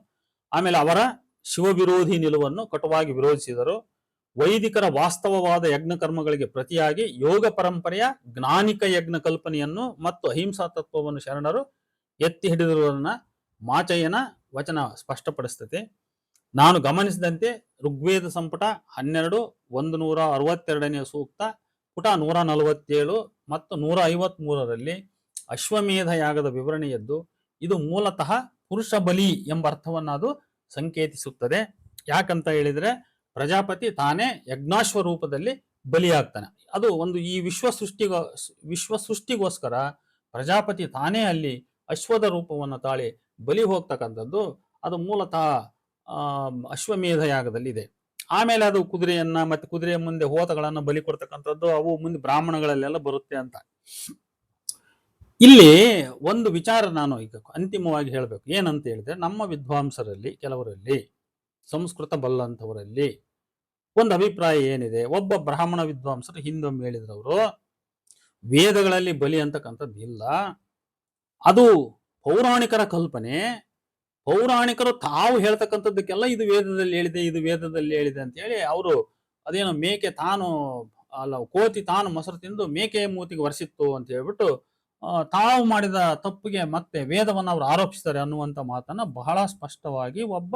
ಆಮೇಲೆ ಅವರ ಶಿವವಿರೋಧಿ ನಿಲುವನ್ನು ಕಟುವಾಗಿ ವಿರೋಧಿಸಿದರು. ವೈದಿಕರ ವಾಸ್ತವವಾದ ಯಜ್ಞ ಕರ್ಮಗಳಿಗೆ ಪ್ರತಿಯಾಗಿ ಯೋಗ ಪರಂಪರೆಯ ಜ್ಞಾನಿಕ ಯಜ್ಞ ಕಲ್ಪನೆಯನ್ನು ಮತ್ತು ಅಹಿಂಸಾ ತತ್ವವನ್ನು ಶರಣರು ಎತ್ತಿ ಹಿಡಿದಿರುವುದನ್ನ ಮಾಚಯ್ಯನ ವಚನ ಸ್ಪಷ್ಟಪಡಿಸ್ತದೆ. ನಾನು ಗಮನಿಸಿದಂತೆ ಋಗ್ವೇದ ಸಂಪುಟ 12 162ನೇ ಸೂಕ್ತ ಪುಟ 147 ಮತ್ತು 153ರಲ್ಲಿ ಅಶ್ವಮೇಧ ಯಾಗದ ವಿವರಣೆಯದ್ದು. ಇದು ಮೂಲತಃ ಪುರುಷ ಬಲಿ ಎಂಬ ಅರ್ಥವನ್ನು ಅದು ಸಂಕೇತಿಸುತ್ತದೆ. ಯಾಕಂತ ಹೇಳಿದ್ರೆ ಪ್ರಜಾಪತಿ ತಾನೇ ಯಜ್ಞಾಶ್ವ ರೂಪದಲ್ಲಿ ಬಲಿಯಾಗ್ತಾನೆ. ಅದು ಒಂದು ಈ ವಿಶ್ವ ಸೃಷ್ಟಿಗೋಸ್ಕರ ಪ್ರಜಾಪತಿ ತಾನೇ ಅಲ್ಲಿ ಅಶ್ವದ ರೂಪವನ್ನು ತಾಳಿ ಬಲಿ ಹೋಗ್ತಕ್ಕಂಥದ್ದು ಅದು ಮೂಲತಃ ಅಶ್ವಮೇಧ ಯಾಗದಲ್ಲಿ ಇದೆ. ಆಮೇಲೆ ಅದು ಕುದುರೆಯನ್ನ ಮತ್ತೆ ಕುದುರೆಯ ಮುಂದೆ ಹೋತಗಳನ್ನ ಬಲಿ ಕೊಡ್ತಕ್ಕಂಥದ್ದು ಅವು ಮುಂದೆ ಬ್ರಾಹ್ಮಣಗಳಲ್ಲೆಲ್ಲ ಬರುತ್ತೆ ಅಂತ. ಇಲ್ಲಿ ಒಂದು ವಿಚಾರ ನಾನು ಈಗ ಅಂತಿಮವಾಗಿ ಹೇಳಬೇಕು. ಏನಂತ ಹೇಳಿದ್ರೆ, ನಮ್ಮ ವಿದ್ವಾಂಸರಲ್ಲಿ ಕೆಲವರಲ್ಲಿ, ಸಂಸ್ಕೃತ ಬಲ್ಲಂಥವರಲ್ಲಿ ಒಂದು ಅಭಿಪ್ರಾಯ ಏನಿದೆ. ಒಬ್ಬ ಬ್ರಾಹ್ಮಣ ವಿದ್ವಾಂಸರು ಹಿಂದೊಮ್ಮೆ ಹೇಳಿದ್ರವರು, ವೇದಗಳಲ್ಲಿ ಬಲಿ ಅಂತಕ್ಕಂಥದ್ದು ಇಲ್ಲ, ಅದು ಪೌರಾಣಿಕರ ಕಲ್ಪನೆ. ಪೌರಾಣಿಕರು ತಾವು ಹೇಳ್ತಕ್ಕಂಥದ್ದಕ್ಕೆಲ್ಲ ಇದು ವೇದದಲ್ಲಿ ಹೇಳಿದೆ, ಇದು ವೇದದಲ್ಲಿ ಹೇಳಿದೆ ಅಂತ ಹೇಳಿ ಅವರು ಅದೇನೋ ಮೇಕೆ ತಾನು ಅಲ್ಲ ಕೋತಿ ತಾನು ಮೊಸರು ತಿಂದು ಮೇಕೆಯ ಮೂತಿಗೆ ಒರೆಸಿತ್ತು ಅಂತ ಹೇಳ್ಬಿಟ್ಟು ತಾವು ಮಾಡಿದ ತಪ್ಪಿಗೆ ಮತ್ತೆ ವೇದವನ್ನು ಅವರು ಆರೋಪಿಸ್ತಾರೆ ಅನ್ನುವಂಥ ಮಾತನ್ನ ಬಹಳ ಸ್ಪಷ್ಟವಾಗಿ ಒಬ್ಬ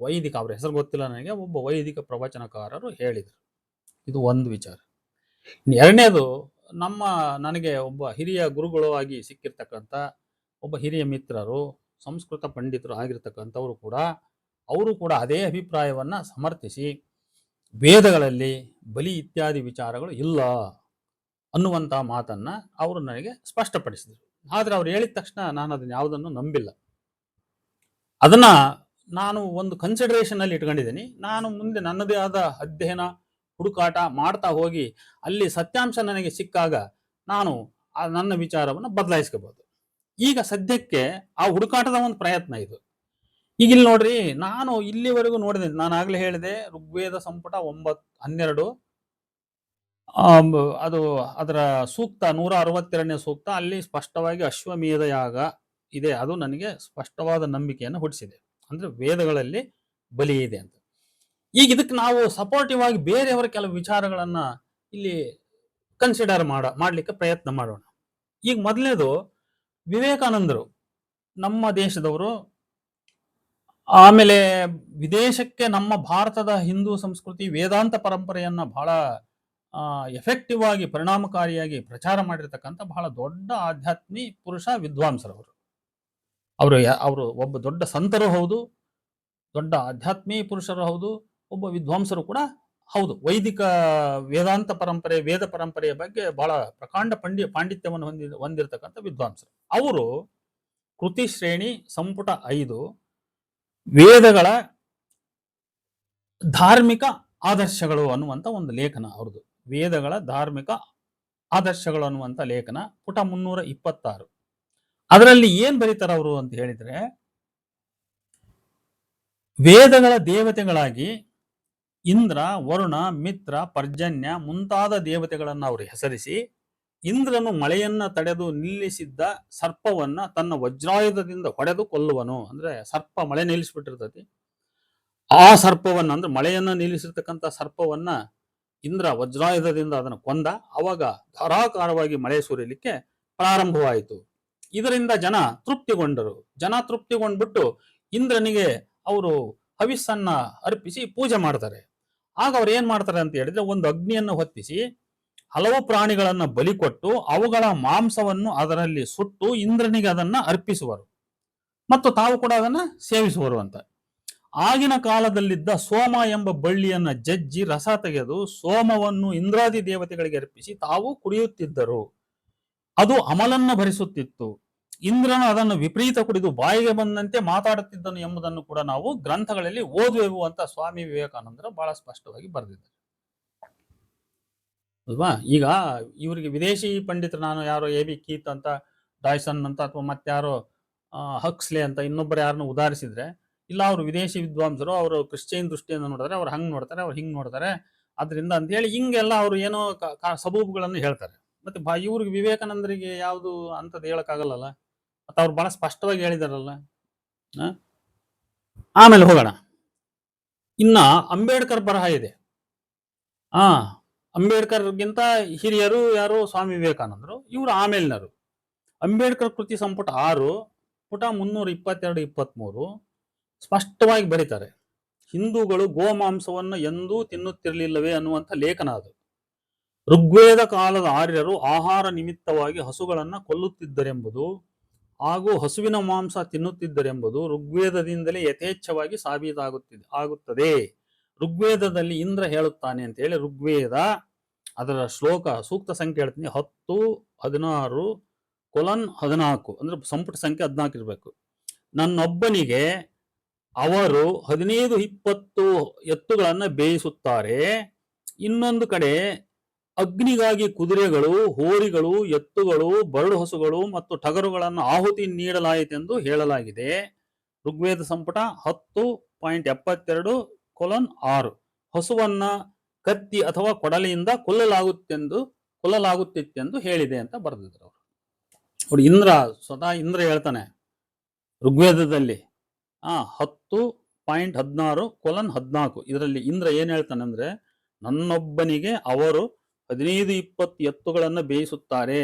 ವೈದಿಕ, ಅವ್ರ ಹೆಸರು ಗೊತ್ತಿಲ್ಲ ನನಗೆ, ಒಬ್ಬ ವೈದಿಕ ಪ್ರವಚನಕಾರರು ಹೇಳಿದರು. ಇದು ಒಂದು ವಿಚಾರ. ಎರಡನೇದು, ನನಗೆ ಒಬ್ಬ ಹಿರಿಯ ಗುರುಗಳು ಆಗಿ ಸಿಕ್ಕಿರ್ತಕ್ಕಂಥ ಒಬ್ಬ ಹಿರಿಯ ಮಿತ್ರರು, ಸಂಸ್ಕೃತ ಪಂಡಿತರು ಆಗಿರ್ತಕ್ಕಂಥವರು ಕೂಡ, ಅವರು ಕೂಡ ಅದೇ ಅಭಿಪ್ರಾಯವನ್ನ ಸಮರ್ಥಿಸಿ ವೇದಗಳಲ್ಲಿ ಬಲಿ ಇತ್ಯಾದಿ ವಿಚಾರಗಳು ಇಲ್ಲ ಅನ್ನುವಂಥ ಮಾತನ್ನ ಅವರು ನನಗೆ ಸ್ಪಷ್ಟಪಡಿಸಿದರು. ಆದ್ರೆ ಅವ್ರು ಹೇಳಿದ ತಕ್ಷಣ ನಾನು ಅದನ್ನ ಯಾವುದನ್ನು ನಂಬಿಲ್ಲ. ಅದನ್ನ ನಾನು ಒಂದು ಕನ್ಸಿಡರೇಷನ್ ಅಲ್ಲಿ ಇಟ್ಕೊಂಡಿದ್ದೀನಿ. ನಾನು ಮುಂದೆ ನನ್ನದೇ ಆದ ಅಧ್ಯಯನ ಹುಡುಕಾಟ ಮಾಡ್ತಾ ಹೋಗಿ ಅಲ್ಲಿ ಸತ್ಯಾಂಶ ನನಗೆ ಸಿಕ್ಕಾಗ ನಾನು ನನ್ನ ವಿಚಾರವನ್ನು ಬದಲಾಯಿಸ್ಕೋಬಹುದು. ಈಗ ಸದ್ಯಕ್ಕೆ ಆ ಹುಡುಕಾಟದ ಒಂದು ಪ್ರಯತ್ನ ಇದು. ಈಗ ಇಲ್ಲಿ ನೋಡ್ರಿ, ನಾನು ಇಲ್ಲಿವರೆಗೂ ನೋಡಿದೆ, ನಾನು ಆಗ್ಲೇ ಹೇಳಿದೆ, ಋಗ್ವೇದ ಸಂಪುಟ 12 ಅದು ಅದರ ಸೂಕ್ತ 162ನೇ ಸೂಕ್ತ, ಅಲ್ಲಿ ಸ್ಪಷ್ಟವಾಗಿ ಅಶ್ವಮೇಧ ಯಾಗ ಇದೆ. ಅದು ನನಗೆ ಸ್ಪಷ್ಟವಾದ ನಂಬಿಕೆಯನ್ನು ಹುಟ್ಟಿಸಿದೆ. ಅಂದ್ರೆ ವೇದಗಳಲ್ಲಿ ಬಲಿ ಇದೆ ಅಂತ. ಈಗ ಇದಕ್ಕೆ ನಾವು ಸಪೋರ್ಟಿವ್ ಆಗಿ ಬೇರೆಯವರ ಕೆಲವು ವಿಚಾರಗಳನ್ನ ಇಲ್ಲಿ ಕನ್ಸಿಡರ್ ಮಾಡ್ಲಿಕ್ಕೆ ಪ್ರಯತ್ನ ಮಾಡೋಣ. ಈಗ ಮೊದಲನೇದು, ವಿವೇಕಾನಂದರು ನಮ್ಮ ದೇಶದವರು, ಆಮೇಲೆ ವಿದೇಶಕ್ಕೆ ನಮ್ಮ ಭಾರತದ ಹಿಂದೂ ಸಂಸ್ಕೃತಿ ವೇದಾಂತ ಪರಂಪರೆಯನ್ನ ಬಹಳ ಎಫೆಕ್ಟಿವ್ ಆಗಿ ಪರಿಣಾಮಕಾರಿಯಾಗಿ ಪ್ರಚಾರ ಮಾಡಿರ್ತಕ್ಕಂಥ ಬಹಳ ದೊಡ್ಡ ಆಧ್ಯಾತ್ಮಿ ಪುರುಷ ವಿದ್ವಾಂಸರವರು. ಅವರು ಒಬ್ಬ ದೊಡ್ಡ ಸಂತರು ಹೌದು, ದೊಡ್ಡ ಆಧ್ಯಾತ್ಮಿ ಪುರುಷರು ಹೌದು, ಒಬ್ಬ ವಿದ್ವಾಂಸರು ಕೂಡ ಹೌದು. ವೈದಿಕ ವೇದಾಂತ ಪರಂಪರೆ, ವೇದ ಪರಂಪರೆಯ ಬಗ್ಗೆ ಬಹಳ ಪ್ರಕಾಂಡ ಪಾಂಡಿತ್ಯವನ್ನು ಹೊಂದಿರತಕ್ಕಂಥ ವಿದ್ವಾಂಸರು. ಅವರು ಕೃತಿ ಶ್ರೇಣಿ ಸಂಪುಟ 5 ವೇದಗಳ ಧಾರ್ಮಿಕ ಆದರ್ಶಗಳು ಅನ್ನುವಂಥ ಒಂದು ಲೇಖನ ಅವ್ರದ್ದು. ವೇದಗಳ ಧಾರ್ಮಿಕ ಆದರ್ಶಗಳು ಅನ್ನುವಂಥ ಲೇಖನ ಪುಟ 326. ಅದರಲ್ಲಿ ಏನ್ ಬರೀತಾರ ಅವರು ಅಂತ ಹೇಳಿದ್ರೆ, ವೇದಗಳ ದೇವತೆಗಳಾಗಿ ಇಂದ್ರ, ವರುಣ, ಮಿತ್ರ, ಪರ್ಜನ್ಯ ಮುಂತಾದ ದೇವತೆಗಳನ್ನ ಅವರು ಹೆಸರಿಸಿ, ಇಂದ್ರನು ಮಳೆಯನ್ನ ತಡೆದು ನಿಲ್ಲಿಸಿದ್ದ ಸರ್ಪವನ್ನ ತನ್ನ ವಜ್ರಾಯುಧದಿಂದ ಹೊಡೆದು ಕೊಲ್ಲುವನು. ಅಂದ್ರೆ ಸರ್ಪ ಮಳೆ ನಿಲ್ಲಿಸ್ಬಿಟ್ಟಿರ್ತತಿ, ಆ ಸರ್ಪವನ್ನ ಅಂದ್ರೆ ಮಳೆಯನ್ನ ನಿಲ್ಲಿಸಿರ್ತಕ್ಕಂಥ ಸರ್ಪವನ್ನ ಇಂದ್ರ ವಜ್ರಾಯುಧದಿಂದ ಅದನ್ನು ಕೊಂದ. ಅವಾಗ ಧಾರಾಕಾರವಾಗಿ ಮಳೆ ಸುರಿಲಿಕ್ಕೆ ಪ್ರಾರಂಭವಾಯಿತು. ಇದರಿಂದ ಜನ ತೃಪ್ತಿಗೊಂಡರು. ಜನ ತೃಪ್ತಿಗೊಂಡ್ಬಿಟ್ಟು ಇಂದ್ರನಿಗೆ ಅವರು ಹವಿಸ್ಸನ್ನ ಅರ್ಪಿಸಿ ಪೂಜೆ ಮಾಡ್ತಾರೆ. ಆಗ ಅವ್ರು ಏನ್ ಮಾಡ್ತಾರೆ ಅಂತ ಹೇಳಿದ್ರೆ, ಒಂದು ಅಗ್ನಿಯನ್ನು ಹೊತ್ತಿಸಿ ಹಲವು ಪ್ರಾಣಿಗಳನ್ನ ಬಲಿ ಕೊಟ್ಟು ಅವುಗಳ ಮಾಂಸವನ್ನು ಅದರಲ್ಲಿ ಸುಟ್ಟು ಇಂದ್ರನಿಗೆ ಅದನ್ನ ಅರ್ಪಿಸುವರು ಮತ್ತು ತಾವು ಕೂಡ ಅದನ್ನ ಸೇವಿಸುವರು ಅಂತ. ಆಗಿನ ಕಾಲದಲ್ಲಿದ್ದ ಸೋಮ ಎಂಬ ಬಳ್ಳಿಯನ್ನ ಜಜ್ಜಿ ರಸ ತೆಗೆದು ಸೋಮವನ್ನು ಇಂದ್ರಾದಿ ದೇವತೆಗಳಿಗೆ ಅರ್ಪಿಸಿ ತಾವು ಕುಡಿಯುತ್ತಿದ್ದರು. ಅದು ಅಮಲನ್ನ ಭರಿಸುತ್ತಿತ್ತು. ಇಂದ್ರನು ಅದನ್ನು ವಿಪರೀತ ಕುಡಿದು ಬಾಯಿಗೆ ಬಂದಂತೆ ಮಾತಾಡುತ್ತಿದ್ದನು ಎಂಬುದನ್ನು ಕೂಡ ನಾವು ಗ್ರಂಥಗಳಲ್ಲಿ ಓದುವೆವು ಅಂತ ಸ್ವಾಮಿ ವಿವೇಕಾನಂದರು ಬಹಳ ಸ್ಪಷ್ಟವಾಗಿ ಬರೆದಿದ್ದಾರೆ ಅಲ್ವಾ. ಈಗ ಇವರಿಗೆ ವಿದೇಶಿ ಪಂಡಿತರು, ನಾನು ಯಾರೋ ಎ.ಬಿ. ಕೀತ್ ಅಂತ, ಡಾಯ್ಸನ್ ಅಂತ, ಅಥವಾ ಮತ್ತಾರೋ ಹಕ್ಸ್ಲೆ ಅಂತ ಇನ್ನೊಬ್ಬರು ಯಾರನ್ನು ಉದಾಹರಿಸಿದ್ರೆ, ಇಲ್ಲ ಅವರು ವಿದೇಶಿ ವಿದ್ವಾಂಸರು, ಅವರು ಕ್ರಿಶ್ಚಿಯನ್ ದೃಷ್ಟಿಯಿಂದ ನೋಡಿದ್ರೆ ಅವ್ರು ಹಂಗೆ ನೋಡ್ತಾರೆ, ಅವ್ರು ಹಿಂಗೆ ನೋಡ್ತಾರೆ, ಅದರಿಂದ ಅಂತ ಹೇಳಿ ಹಿಂಗೆಲ್ಲ ಅವರು ಏನೋ ಸಬೂಬುಗಳನ್ನು ಹೇಳ್ತಾರೆ. ಮತ್ತೆ ಇವ್ರಿಗೆ ವಿವೇಕಾನಂದರಿಗೆ ಯಾವುದು ಅಂತದ್ದು ಹೇಳಕ್ಕಾಗಲ್ಲಲ್ಲ, ಮತ್ತೆ ಅವ್ರು ಬಹಳ ಸ್ಪಷ್ಟವಾಗಿ ಹೇಳಿದಾರಲ್ಲ. ಆಮೇಲೆ ಹೋಗೋಣ. ಇನ್ನ ಅಂಬೇಡ್ಕರ್ ಬರಹ ಇದೆ. ಅಂಬೇಡ್ಕರ್ಗಿಂತ ಹಿರಿಯರು ಯಾರು? ಸ್ವಾಮಿ ವಿವೇಕಾನಂದರು. ಇವರು ಆಮೇಲಿನರು. ಅಂಬೇಡ್ಕರ್ ಕೃತಿ ಸಂಪುಟ 6 ಪುಟ 322-23 ಸ್ಪಷ್ಟವಾಗಿ ಬರೀತಾರೆ, ಹಿಂದೂಗಳು ಗೋಮಾಂಸವನ್ನು ಎಂದೂ ತಿನ್ನುತ್ತಿರಲಿಲ್ಲವೇ ಅನ್ನುವಂಥ ಲೇಖನ ಅದು. ಋಗ್ವೇದ ಕಾಲದ ಆರ್ಯರು ಆಹಾರ ನಿಮಿತ್ತವಾಗಿ ಹಸುಗಳನ್ನ ಕೊಲ್ಲುತ್ತಿದ್ದರೆಂಬುದು ಹಾಗೂ ಹಸುವಿನ ಮಾಂಸ ತಿನ್ನುತ್ತಿದ್ದರೆಂಬುದು ಋಗ್ವೇದದಿಂದಲೇ ಯಥೇಚ್ಛವಾಗಿ ಆಗುತ್ತದೆ. ಋಗ್ವೇದದಲ್ಲಿ ಇಂದ್ರ ಹೇಳುತ್ತಾನೆ ಅಂತ ಹೇಳಿ, ಋಗ್ವೇದ ಅದರ ಶ್ಲೋಕ ಸೂಕ್ತ ಸಂಖ್ಯೆ ಹೇಳ್ತೀನಿ, 10:16:14 ಅಂದ್ರೆ ಸಂಪುಟ ಸಂಖ್ಯೆ 14 ಇರಬೇಕು. ನನ್ನೊಬ್ಬನಿಗೆ ಅವರು 15-20 ಎತ್ತುಗಳನ್ನ ಬೇಯಿಸುತ್ತಾರೆ. ಇನ್ನೊಂದು ಕಡೆ ಅಗ್ನಿಗಾಗಿ ಕುದುರೆಗಳು, ಹೋರಿಗಳು, ಎತ್ತುಗಳು, ಬರಡು ಹಸುಗಳು ಮತ್ತು ಟಗರುಗಳನ್ನು ಆಹುತಿ ನೀಡಲಾಯಿತೆಂದು ಹೇಳಲಾಗಿದೆ. ಋಗ್ವೇದ ಸಂಪುಟ 10.72:6 ಹಸುವನ್ನ ಕತ್ತಿ ಅಥವಾ ಕೊಡಲಿಯಿಂದ ಕೊಲ್ಲಲಾಗುತ್ತಿತ್ತೆಂದು ಹೇಳಿದೆ ಅಂತ ಬರೆದಿದ್ರು ಅವರು. ಇಂದ್ರ ಸ್ವತಃ ಇಂದ್ರ ಹೇಳ್ತಾನೆ ಋಗ್ವೇದದಲ್ಲಿ 10.16:14 ಇದರಲ್ಲಿ ಇಂದ್ರ ಏನ್ ಹೇಳ್ತಾನೆ ಅಂದ್ರೆ, ನನ್ನೊಬ್ಬನಿಗೆ ಅವರು 15-20 ಎತ್ತುಗಳನ್ನ ಬೇಯಿಸುತ್ತಾರೆ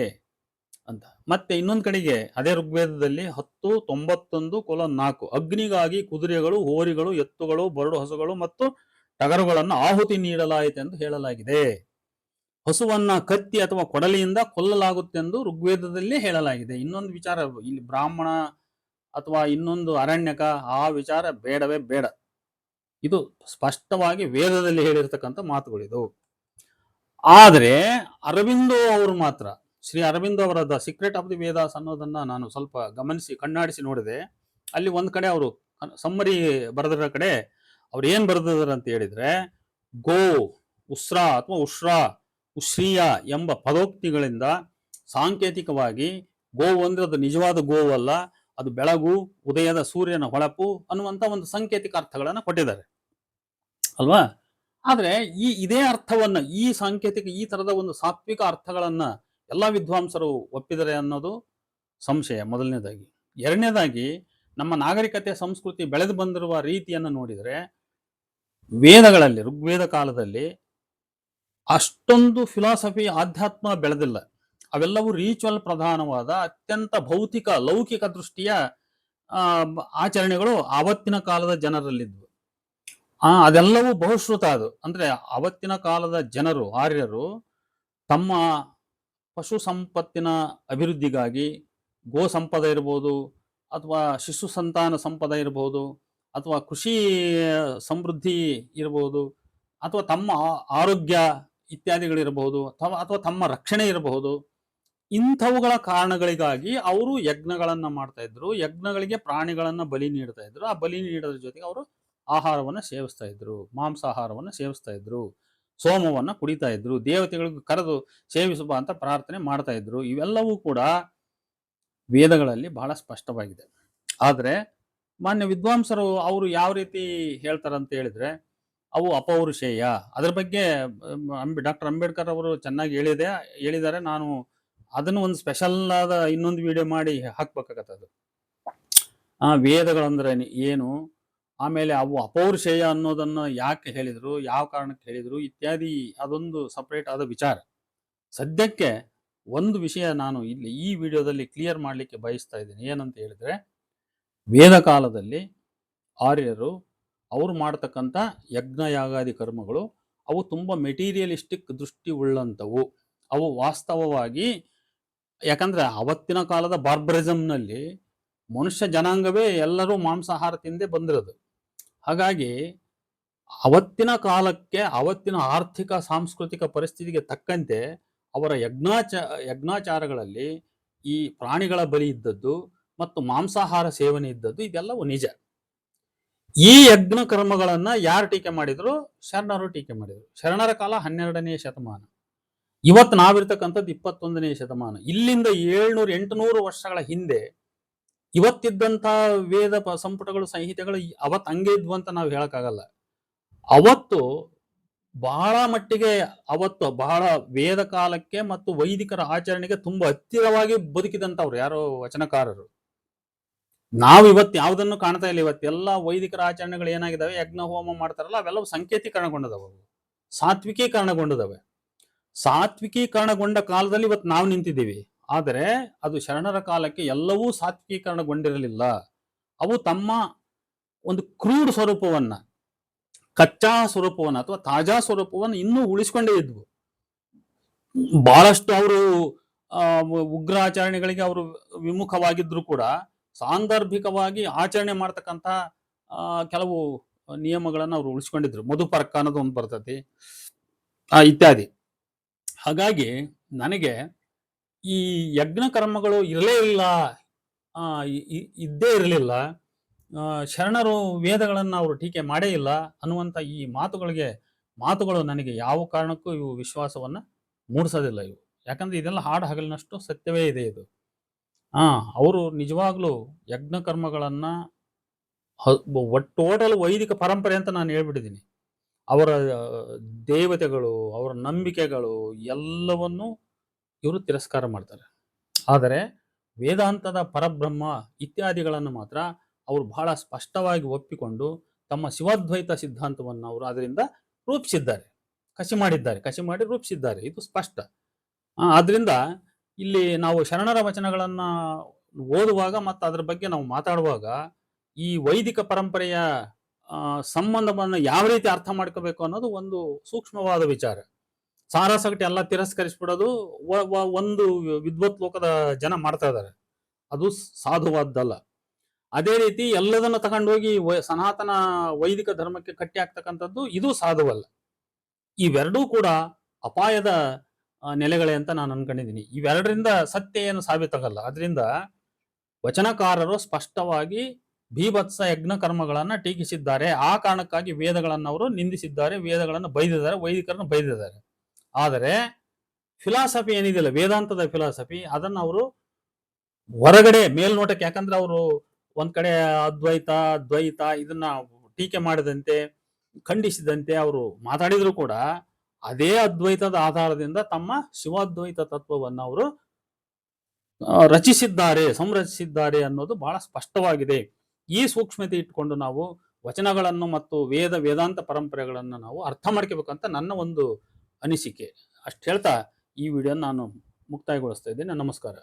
ಅಂತ. ಮತ್ತೆ ಇನ್ನೊಂದು ಕಡೆಗೆ ಅದೇ ಋಗ್ವೇದದಲ್ಲಿ 10:91:4 ಅಗ್ನಿಗಾಗಿ ಕುದುರೆಗಳು, ಹೋರಿಗಳು, ಎತ್ತುಗಳು, ಬರಡು ಹಸುಗಳು ಮತ್ತು ಟಗರುಗಳನ್ನು ಆಹುತಿ ನೀಡಲಾಯಿತೆಂದು ಹೇಳಲಾಗಿದೆ. ಹಸುವನ್ನ ಕತ್ತಿ ಅಥವಾ ಕೊಡಲಿಯಿಂದ ಕೊಲ್ಲಲಾಗುತ್ತೆಂದು ಋಗ್ವೇದದಲ್ಲೇ ಹೇಳಲಾಗಿದೆ. ಇನ್ನೊಂದು ವಿಚಾರ, ಇಲ್ಲಿ ಬ್ರಾಹ್ಮಣ ಅಥವಾ ಇನ್ನೊಂದು ಅರಣ್ಯಕ ಆ ವಿಚಾರ ಬೇಡವೇ ಬೇಡ. ಇದು ಸ್ಪಷ್ಟವಾಗಿ ವೇದದಲ್ಲಿ ಹೇಳಿರ್ತಕ್ಕಂಥ ಮಾತುಗಳಿದು. ಆದರೆ ಅರವಿಂದೋ ಅವರು ಮಾತ್ರ, ಶ್ರೀ ಅರವಿಂದೋ ಅವರ the secret of the Vedas ಅನ್ನೋದನ್ನ ನಾನು ಸ್ವಲ್ಪ ಕಣ್ಣಾಡಿಸಿ ನೋಡಿದೆ. ಅಲ್ಲಿ ಒಂದ್ ಕಡೆ ಅವರು ಸಮ್ಮರಿ ಬರೆದಿರೋ ಕಡೆ ಅವ್ರು ಏನ್ ಬರೆದಿದ್ದಾರೆ ಅಂತ ಹೇಳಿದ್ರೆ, ಗೋ, ಉಸ್ರಾ ಅಥವಾ ಉಶ್ರೀಯ ಎಂಬ ಪದೋಕ್ತಿಗಳಿಂದ ಸಾಂಕೇತಿಕವಾಗಿ ಗೋವು ಅಂದ್ರೆ ಅದು ನಿಜವಾದ ಗೋವು ಅಲ್ಲ, ಅದು ಬೆಳಗು, ಉದಯದ ಸೂರ್ಯನ ಹೊಳಪು ಅನ್ನುವಂತ ಒಂದು ಸಾಂಕೇತಿಕ ಅರ್ಥಗಳನ್ನ ಕೊಟ್ಟಿದ್ದಾರೆ ಅಲ್ವಾ. ಆದ್ರೆ ಇದೇ ಅರ್ಥವನ್ನ, ಈ ಸಾಂಕೇತಿಕ ಈ ತರದ ಒಂದು ಸಾತ್ವಿಕ ಅರ್ಥಗಳನ್ನ ಎಲ್ಲ ವಿದ್ವಾಂಸರು ಒಪ್ಪಿದರೆ ಅನ್ನೋದು ಸಂಶಯ, ಮೊದಲನೇದಾಗಿ. ಎರಡನೇದಾಗಿ, ನಮ್ಮ ನಾಗರಿಕತೆ ಸಂಸ್ಕೃತಿ ಬೆಳೆದು ಬಂದಿರುವ ರೀತಿಯನ್ನು ನೋಡಿದರೆ ವೇದಗಳಲ್ಲಿ ಋಗ್ವೇದ ಕಾಲದಲ್ಲಿ ಅಷ್ಟೊಂದು ಫಿಲಾಸಫಿ ಆಧ್ಯಾತ್ಮ ಬೆಳೆದಿಲ್ಲ. ಅವೆಲ್ಲವೂ ರಿಚುವಲ್ ಪ್ರಧಾನವಾದ ಅತ್ಯಂತ ಭೌತಿಕ ಲೌಕಿಕ ದೃಷ್ಟಿಯ ಆಚರಣೆಗಳು ಆವತ್ತಿನ ಕಾಲದ ಜನರಲ್ಲಿದ್ವು. ಅದೆಲ್ಲವೂ ಬಹುಶ್ರುತ. ಅದು ಅಂದ್ರೆ ಆವತ್ತಿನ ಕಾಲದ ಜನರು ಆರ್ಯರು ತಮ್ಮ ಪಶು ಸಂಪತ್ತಿನ ಅಭಿವೃದ್ಧಿಗಾಗಿ ಗೋ ಸಂಪದ ಇರ್ಬೋದು, ಅಥವಾ ಶಿಶು ಸಂತಾನ ಸಂಪದ ಇರ್ಬೋದು, ಅಥವಾ ಕೃಷಿ ಸಮೃದ್ಧಿ ಇರಬಹುದು, ಅಥವಾ ತಮ್ಮ ಆರೋಗ್ಯ ಇತ್ಯಾದಿಗಳಿರಬಹುದು, ಅಥವಾ ತಮ್ಮ ರಕ್ಷಣೆ ಇರಬಹುದು, ಇಂಥವುಗಳ ಕಾರಣಗಳಿಗಾಗಿ ಅವರು ಯಜ್ಞಗಳನ್ನ ಮಾಡ್ತಾ ಇದ್ರು. ಯಜ್ಞಗಳಿಗೆ ಪ್ರಾಣಿಗಳನ್ನ ಬಲಿ ನೀಡ್ತಾ ಇದ್ರು. ಆ ಬಲಿ ನೀಡೋದ್ರ ಜೊತೆಗೆ ಅವರು ಆಹಾರವನ್ನು ಸೇವಿಸ್ತಾ ಇದ್ರು, ಮಾಂಸಾಹಾರವನ್ನು ಸೇವಿಸ್ತಾ ಇದ್ರು, ಸೋಮವನ್ನ ಕುಡಿತಾ ಇದ್ರು, ದೇವತೆಗಳಿಗೂ ಕರೆದು ಸೇವಿಸುವ ಅಂತ ಪ್ರಾರ್ಥನೆ ಮಾಡ್ತಾ ಇದ್ರು. ಇವೆಲ್ಲವೂ ಕೂಡ ವೇದಗಳಲ್ಲಿ ಬಹಳ ಸ್ಪಷ್ಟವಾಗಿದೆ. ಆದರೆ ಮಾನ್ಯ ವಿದ್ವಾಂಸರು ಅವರು ಯಾವ ರೀತಿ ಹೇಳ್ತಾರಂತ ಹೇಳಿದ್ರೆ, ಅವು ಅಪೌರುಷೇಯ. ಅದ್ರ ಬಗ್ಗೆ ಡಾಕ್ಟರ್ ಅಂಬೇಡ್ಕರ್ ಅವರು ಚೆನ್ನಾಗಿ ಹೇಳಿದ್ದಾರೆ. ನಾನು ಅದನ್ನು ಒಂದು ಸ್ಪೆಷಲ್ ಆದ ಇನ್ನೊಂದು ವಿಡಿಯೋ ಮಾಡಿ ಹಾಕ್ಬೇಕಾಗತ್ತದು. ವೇದಗಳಂದ್ರೆ ಏನು, ಆಮೇಲೆ ಅವು ಅಪೌರುಷೇಯ ಅನ್ನೋದನ್ನ ಯಾಕೆ ಹೇಳಿದ್ರು, ಯಾವ ಕಾರಣಕ್ಕೆ ಹೇಳಿದ್ರು ಇತ್ಯಾದಿ, ಅದೊಂದು ಸಪರೇಟ್ ಆದ ವಿಚಾರ. ಸದ್ಯಕ್ಕೆ ಒಂದು ವಿಷಯ ನಾನು ಇಲ್ಲಿ ಈ ವಿಡಿಯೋದಲ್ಲಿ ಕ್ಲಿಯರ್ ಮಾಡಲಿಕ್ಕೆ ಬಯಸ್ತಾ ಇದ್ದೀನಿ. ಏನಂತ ಹೇಳಿದ್ರೆ, ವೇದ ಕಾಲದಲ್ಲಿ ಆರ್ಯರು ಅವರು ಮಾಡ್ತಕ್ಕಂಥ ಯಜ್ಞಯಾಗಾದಿ ಕರ್ಮಗಳು ಅವು ತುಂಬ ಮೆಟೀರಿಯಲಿಸ್ಟಿಕ್ ದೃಷ್ಟಿ ಉಳ್ಳಂಥವು. ಅವು ವಾಸ್ತವವಾಗಿ, ಯಾಕಂದ್ರೆ ಅವತ್ತಿನ ಕಾಲದ ಬಾರ್ಬರಿಸಮ್ನಲ್ಲಿ ಮನುಷ್ಯ ಜನಾಂಗವೇ ಎಲ್ಲರೂ ಮಾಂಸಾಹಾರ ತಿಂದೇ ಬಂದಿರೋದು. ಹಾಗಾಗಿ ಅವತ್ತಿನ ಕಾಲಕ್ಕೆ, ಅವತ್ತಿನ ಆರ್ಥಿಕ ಸಾಂಸ್ಕೃತಿಕ ಪರಿಸ್ಥಿತಿಗೆ ತಕ್ಕಂತೆ ಅವರ ಯಜ್ಞಾಚಾರಗಳಲ್ಲಿ ಈ ಪ್ರಾಣಿಗಳ ಬಲಿ ಇದ್ದದ್ದು ಮತ್ತು ಮಾಂಸಾಹಾರ ಸೇವನೆ ಇದ್ದದ್ದು ಇದೆಲ್ಲವೂ ನಿಜ. ಈ ಯಜ್ಞ ಕರ್ಮಗಳನ್ನ ಯಾರು ಟೀಕೆ ಮಾಡಿದ್ರು? ಶರಣರು ಟೀಕೆ ಮಾಡಿದ್ರು. ಶರಣರ ಕಾಲ 12ನೇ ಶತಮಾನ, ಇವತ್ತು ನಾವಿರ್ತಕ್ಕಂಥದ್ದು 21ನೇ ಶತಮಾನ. ಇಲ್ಲಿಂದ 700-800 ವರ್ಷಗಳ ಹಿಂದೆ ಇವತ್ತಿದ್ದಂಥ ವೇದ ಸಂಪುಟಗಳು, ಸಂಹಿತೆಗಳು ಅವತ್ತು ಹಂಗೆ ಇದ್ವು ಅಂತ ನಾವು ಹೇಳಕ್ಕಾಗಲ್ಲ. ಅವತ್ತು ಬಹಳ ಮಟ್ಟಿಗೆ, ಅವತ್ತು ಬಹಳ ವೇದ ಕಾಲಕ್ಕೆ ಮತ್ತು ವೈದಿಕರ ಆಚರಣೆಗೆ ತುಂಬಾ ಹತ್ತಿರವಾಗಿ ಬದುಕಿದಂಥವ್ರು ಯಾರೋ ವಚನಕಾರರು. ನಾವು ಇವತ್ತು ಯಾವುದನ್ನು ಕಾಣ್ತಾ ಇಲ್ಲ. ಇವತ್ತೆಲ್ಲ ವೈದಿಕರ ಆಚರಣೆಗಳು ಏನಾಗಿದ್ದಾವೆ, ಯಜ್ಞ ಹೋಮ ಮಾಡ್ತಾರಲ್ಲ, ಅವೆಲ್ಲವೂ ಸಂಕೇತೀಕರಣಗೊಂಡದವು, ಸಾತ್ವಿಕೀಕರಣಗೊಂಡದವೆ. ಸಾತ್ವಿಕೀಕರಣಗೊಂಡ ಕಾಲದಲ್ಲಿ ಇವತ್ತು ನಾವು ನಿಂತಿದ್ದೀವಿ. ಆದರೆ ಅದು ಶರಣರ ಕಾಲಕ್ಕೆ ಎಲ್ಲವೂ ಸಾತ್ವಿಕೀಕರಣಗೊಂಡಿರಲಿಲ್ಲ. ಅವು ತಮ್ಮ ಒಂದು ಕ್ರೂಡ್ ಸ್ವರೂಪವನ್ನ, ಕಚ್ಚಾ ಸ್ವರೂಪವನ್ನ ಅಥವಾ ತಾಜಾ ಸ್ವರೂಪವನ್ನು ಇನ್ನೂ ಉಳಿಸ್ಕೊಂಡೇ ಇದ್ವು. ಬಹಳಷ್ಟು ಅವರು ಉಗ್ರ ಆಚರಣೆಗಳಿಗೆ ಅವರು ವಿಮುಖವಾಗಿದ್ರು ಕೂಡ ಸಾಂದರ್ಭಿಕವಾಗಿ ಆಚರಣೆ ಮಾಡ್ತಕ್ಕಂಥ ಕೆಲವು ನಿಯಮಗಳನ್ನು ಅವರು ಉಳಿಸ್ಕೊಂಡಿದ್ರು. ಮಧುಪರ್ಕ ಅನ್ನೋದು ಒಂದು ಬರ್ತತಿ, ಇತ್ಯಾದಿ. ಹಾಗಾಗಿ ನನಗೆ ಈ ಯಜ್ಞ ಕರ್ಮಗಳು ಇರಲೇ ಇಲ್ಲ, ಇದ್ದೇ ಇರಲಿಲ್ಲ, ಶರಣರು ವೇದಗಳನ್ನು ಅವರು ಟೀಕೆ ಮಾಡೇ ಇಲ್ಲ ಅನ್ನುವಂಥ ಈ ಮಾತುಗಳು ನನಗೆ ಯಾವ ಕಾರಣಕ್ಕೂ ಇವು ವಿಶ್ವಾಸವನ್ನ ಮೂಡಿಸೋದಿಲ್ಲ. ಇವು ಯಾಕಂದ್ರೆ ಇದೆಲ್ಲ ಹಾಡು ಹಗಲಿನಷ್ಟು ಸತ್ಯವೇ ಇದೆ. ಇದು ಅವರು ನಿಜವಾಗ್ಲೂ ಯಜ್ಞ ಕರ್ಮಗಳನ್ನ ಟೋಟಲ್ ವೈದಿಕ ಪರಂಪರೆ ಅಂತ ನಾನು ಹೇಳ್ಬಿಟ್ಟಿದ್ದೀನಿ. ಅವರ ದೇವತೆಗಳು, ಅವರ ನಂಬಿಕೆಗಳು ಎಲ್ಲವನ್ನು ಇವರು ತಿರಸ್ಕಾರ ಮಾಡ್ತಾರೆ. ಆದರೆ ವೇದಾಂತದ ಪರಬ್ರಹ್ಮ ಇತ್ಯಾದಿಗಳನ್ನು ಮಾತ್ರ ಅವರು ಬಹಳ ಸ್ಪಷ್ಟವಾಗಿ ಒಪ್ಪಿಕೊಂಡು ತಮ್ಮ ಶಿವಾದ್ವೈತ ಸಿದ್ಧಾಂತವನ್ನು ಅವರು ಅದರಿಂದ ರೂಪಿಸಿದ್ದಾರೆ, ಕಸಿ ಮಾಡಿ ರೂಪಿಸಿದ್ದಾರೆ. ಇದು ಸ್ಪಷ್ಟ. ಆದ್ರಿಂದ ಇಲ್ಲಿ ನಾವು ಶರಣರ ವಚನಗಳನ್ನ ಓದುವಾಗ ಮತ್ತು ಅದರ ಬಗ್ಗೆ ನಾವು ಮಾತಾಡುವಾಗ ಈ ವೈದಿಕ ಪರಂಪರೆಯ ಸಂಬಂಧವನ್ನು ಯಾವ ರೀತಿ ಅರ್ಥ ಮಾಡ್ಕೋಬೇಕು ಅನ್ನೋದು ಒಂದು ಸೂಕ್ಷ್ಮವಾದ ವಿಚಾರ. ಸಾರಾಸಗಟಿ ಎಲ್ಲ ತಿರಸ್ಕರಿಸ್ಬಿಡೋದು ಒಂದು ವಿದ್ವತ್ ಲೋಕದ ಜನ ಮಾಡ್ತಾ ಇದ್ದಾರೆ, ಅದು ಸಾಧುವಾದ್ದಲ್ಲ. ಅದೇ ರೀತಿ ಎಲ್ಲದನ್ನ ತಗೊಂಡೋಗಿ ಸನಾತನ ವೈದಿಕ ಧರ್ಮಕ್ಕೆ ಕಟ್ಟಿ ಹಾಕ್ತಕ್ಕಂಥದ್ದು ಇದು ಸಾಧುವಲ್ಲ. ಇವೆರಡೂ ಕೂಡ ಅಪಾಯದ ನೆಲೆಗಳೇ ಅಂತ ನಾನು ಅನ್ಕೊಂಡಿದ್ದೀನಿ. ಇವೆರಡರಿಂದ ಸತ್ಯ ಏನು ಸಾಬೀತಾಗಲ್ಲ. ಅದರಿಂದ ವಚನಕಾರರು ಸ್ಪಷ್ಟವಾಗಿ ಭೀಭತ್ಸ ಯಜ್ಞ ಕರ್ಮಗಳನ್ನ ಟೀಕಿಸಿದ್ದಾರೆ. ಆ ಕಾರಣಕ್ಕಾಗಿ ವೇದಗಳನ್ನು ಅವರು ನಿಂದಿಸಿದ್ದಾರೆ, ವೇದಗಳನ್ನು ಬೈದಿದ್ದಾರೆ, ವೈದಿಕರನ್ನು ಬೈದಿದ್ದಾರೆ. ಆದರೆ ಫಿಲಾಸಫಿ ಏನಿದೆಯಲ್ಲ, ವೇದಾಂತದ ಫಿಲಾಸಫಿ, ಅದನ್ನ ಅವರು ಹೊರಗಡೆ ಮೇಲ್ನೋಟಕ್ಕೆ, ಯಾಕಂದ್ರೆ ಅವರು ಒಂದ್ ಕಡೆ ಅದ್ವೈತ ದ್ವೈತ ಇದನ್ನ ಟೀಕೆ ಮಾಡಿದಂತೆ, ಖಂಡಿಸಿದಂತೆ ಅವರು ಮಾತಾಡಿದ್ರು ಕೂಡ ಅದೇ ಅದ್ವೈತದ ಆಧಾರದಿಂದ ತಮ್ಮ ಶಿವಾದ್ವೈತ ತತ್ವವನ್ನು ಅವರು ಸಂರಚಿಸಿದ್ದಾರೆ ಅನ್ನೋದು ಬಹಳ ಸ್ಪಷ್ಟವಾಗಿದೆ. ಈ ಸೂಕ್ಷ್ಮತೆ ಇಟ್ಕೊಂಡು ನಾವು ವಚನಗಳನ್ನು ಮತ್ತು ವೇದಾಂತ ಪರಂಪರೆಗಳನ್ನು ನಾವು ಅರ್ಥ ಮಾಡ್ಕೋಬೇಕಂತ ನನ್ನ ಒಂದು ಅನಿಸಿಕೆ. ಅಷ್ಟು ಹೇಳ್ತಾ ಈ ವಿಡಿಯೋ ನಾನು ಮುಕ್ತಾಯಗೊಳಿಸ್ತಾ ಇದ್ದೇನೆ. ನಮಸ್ಕಾರ.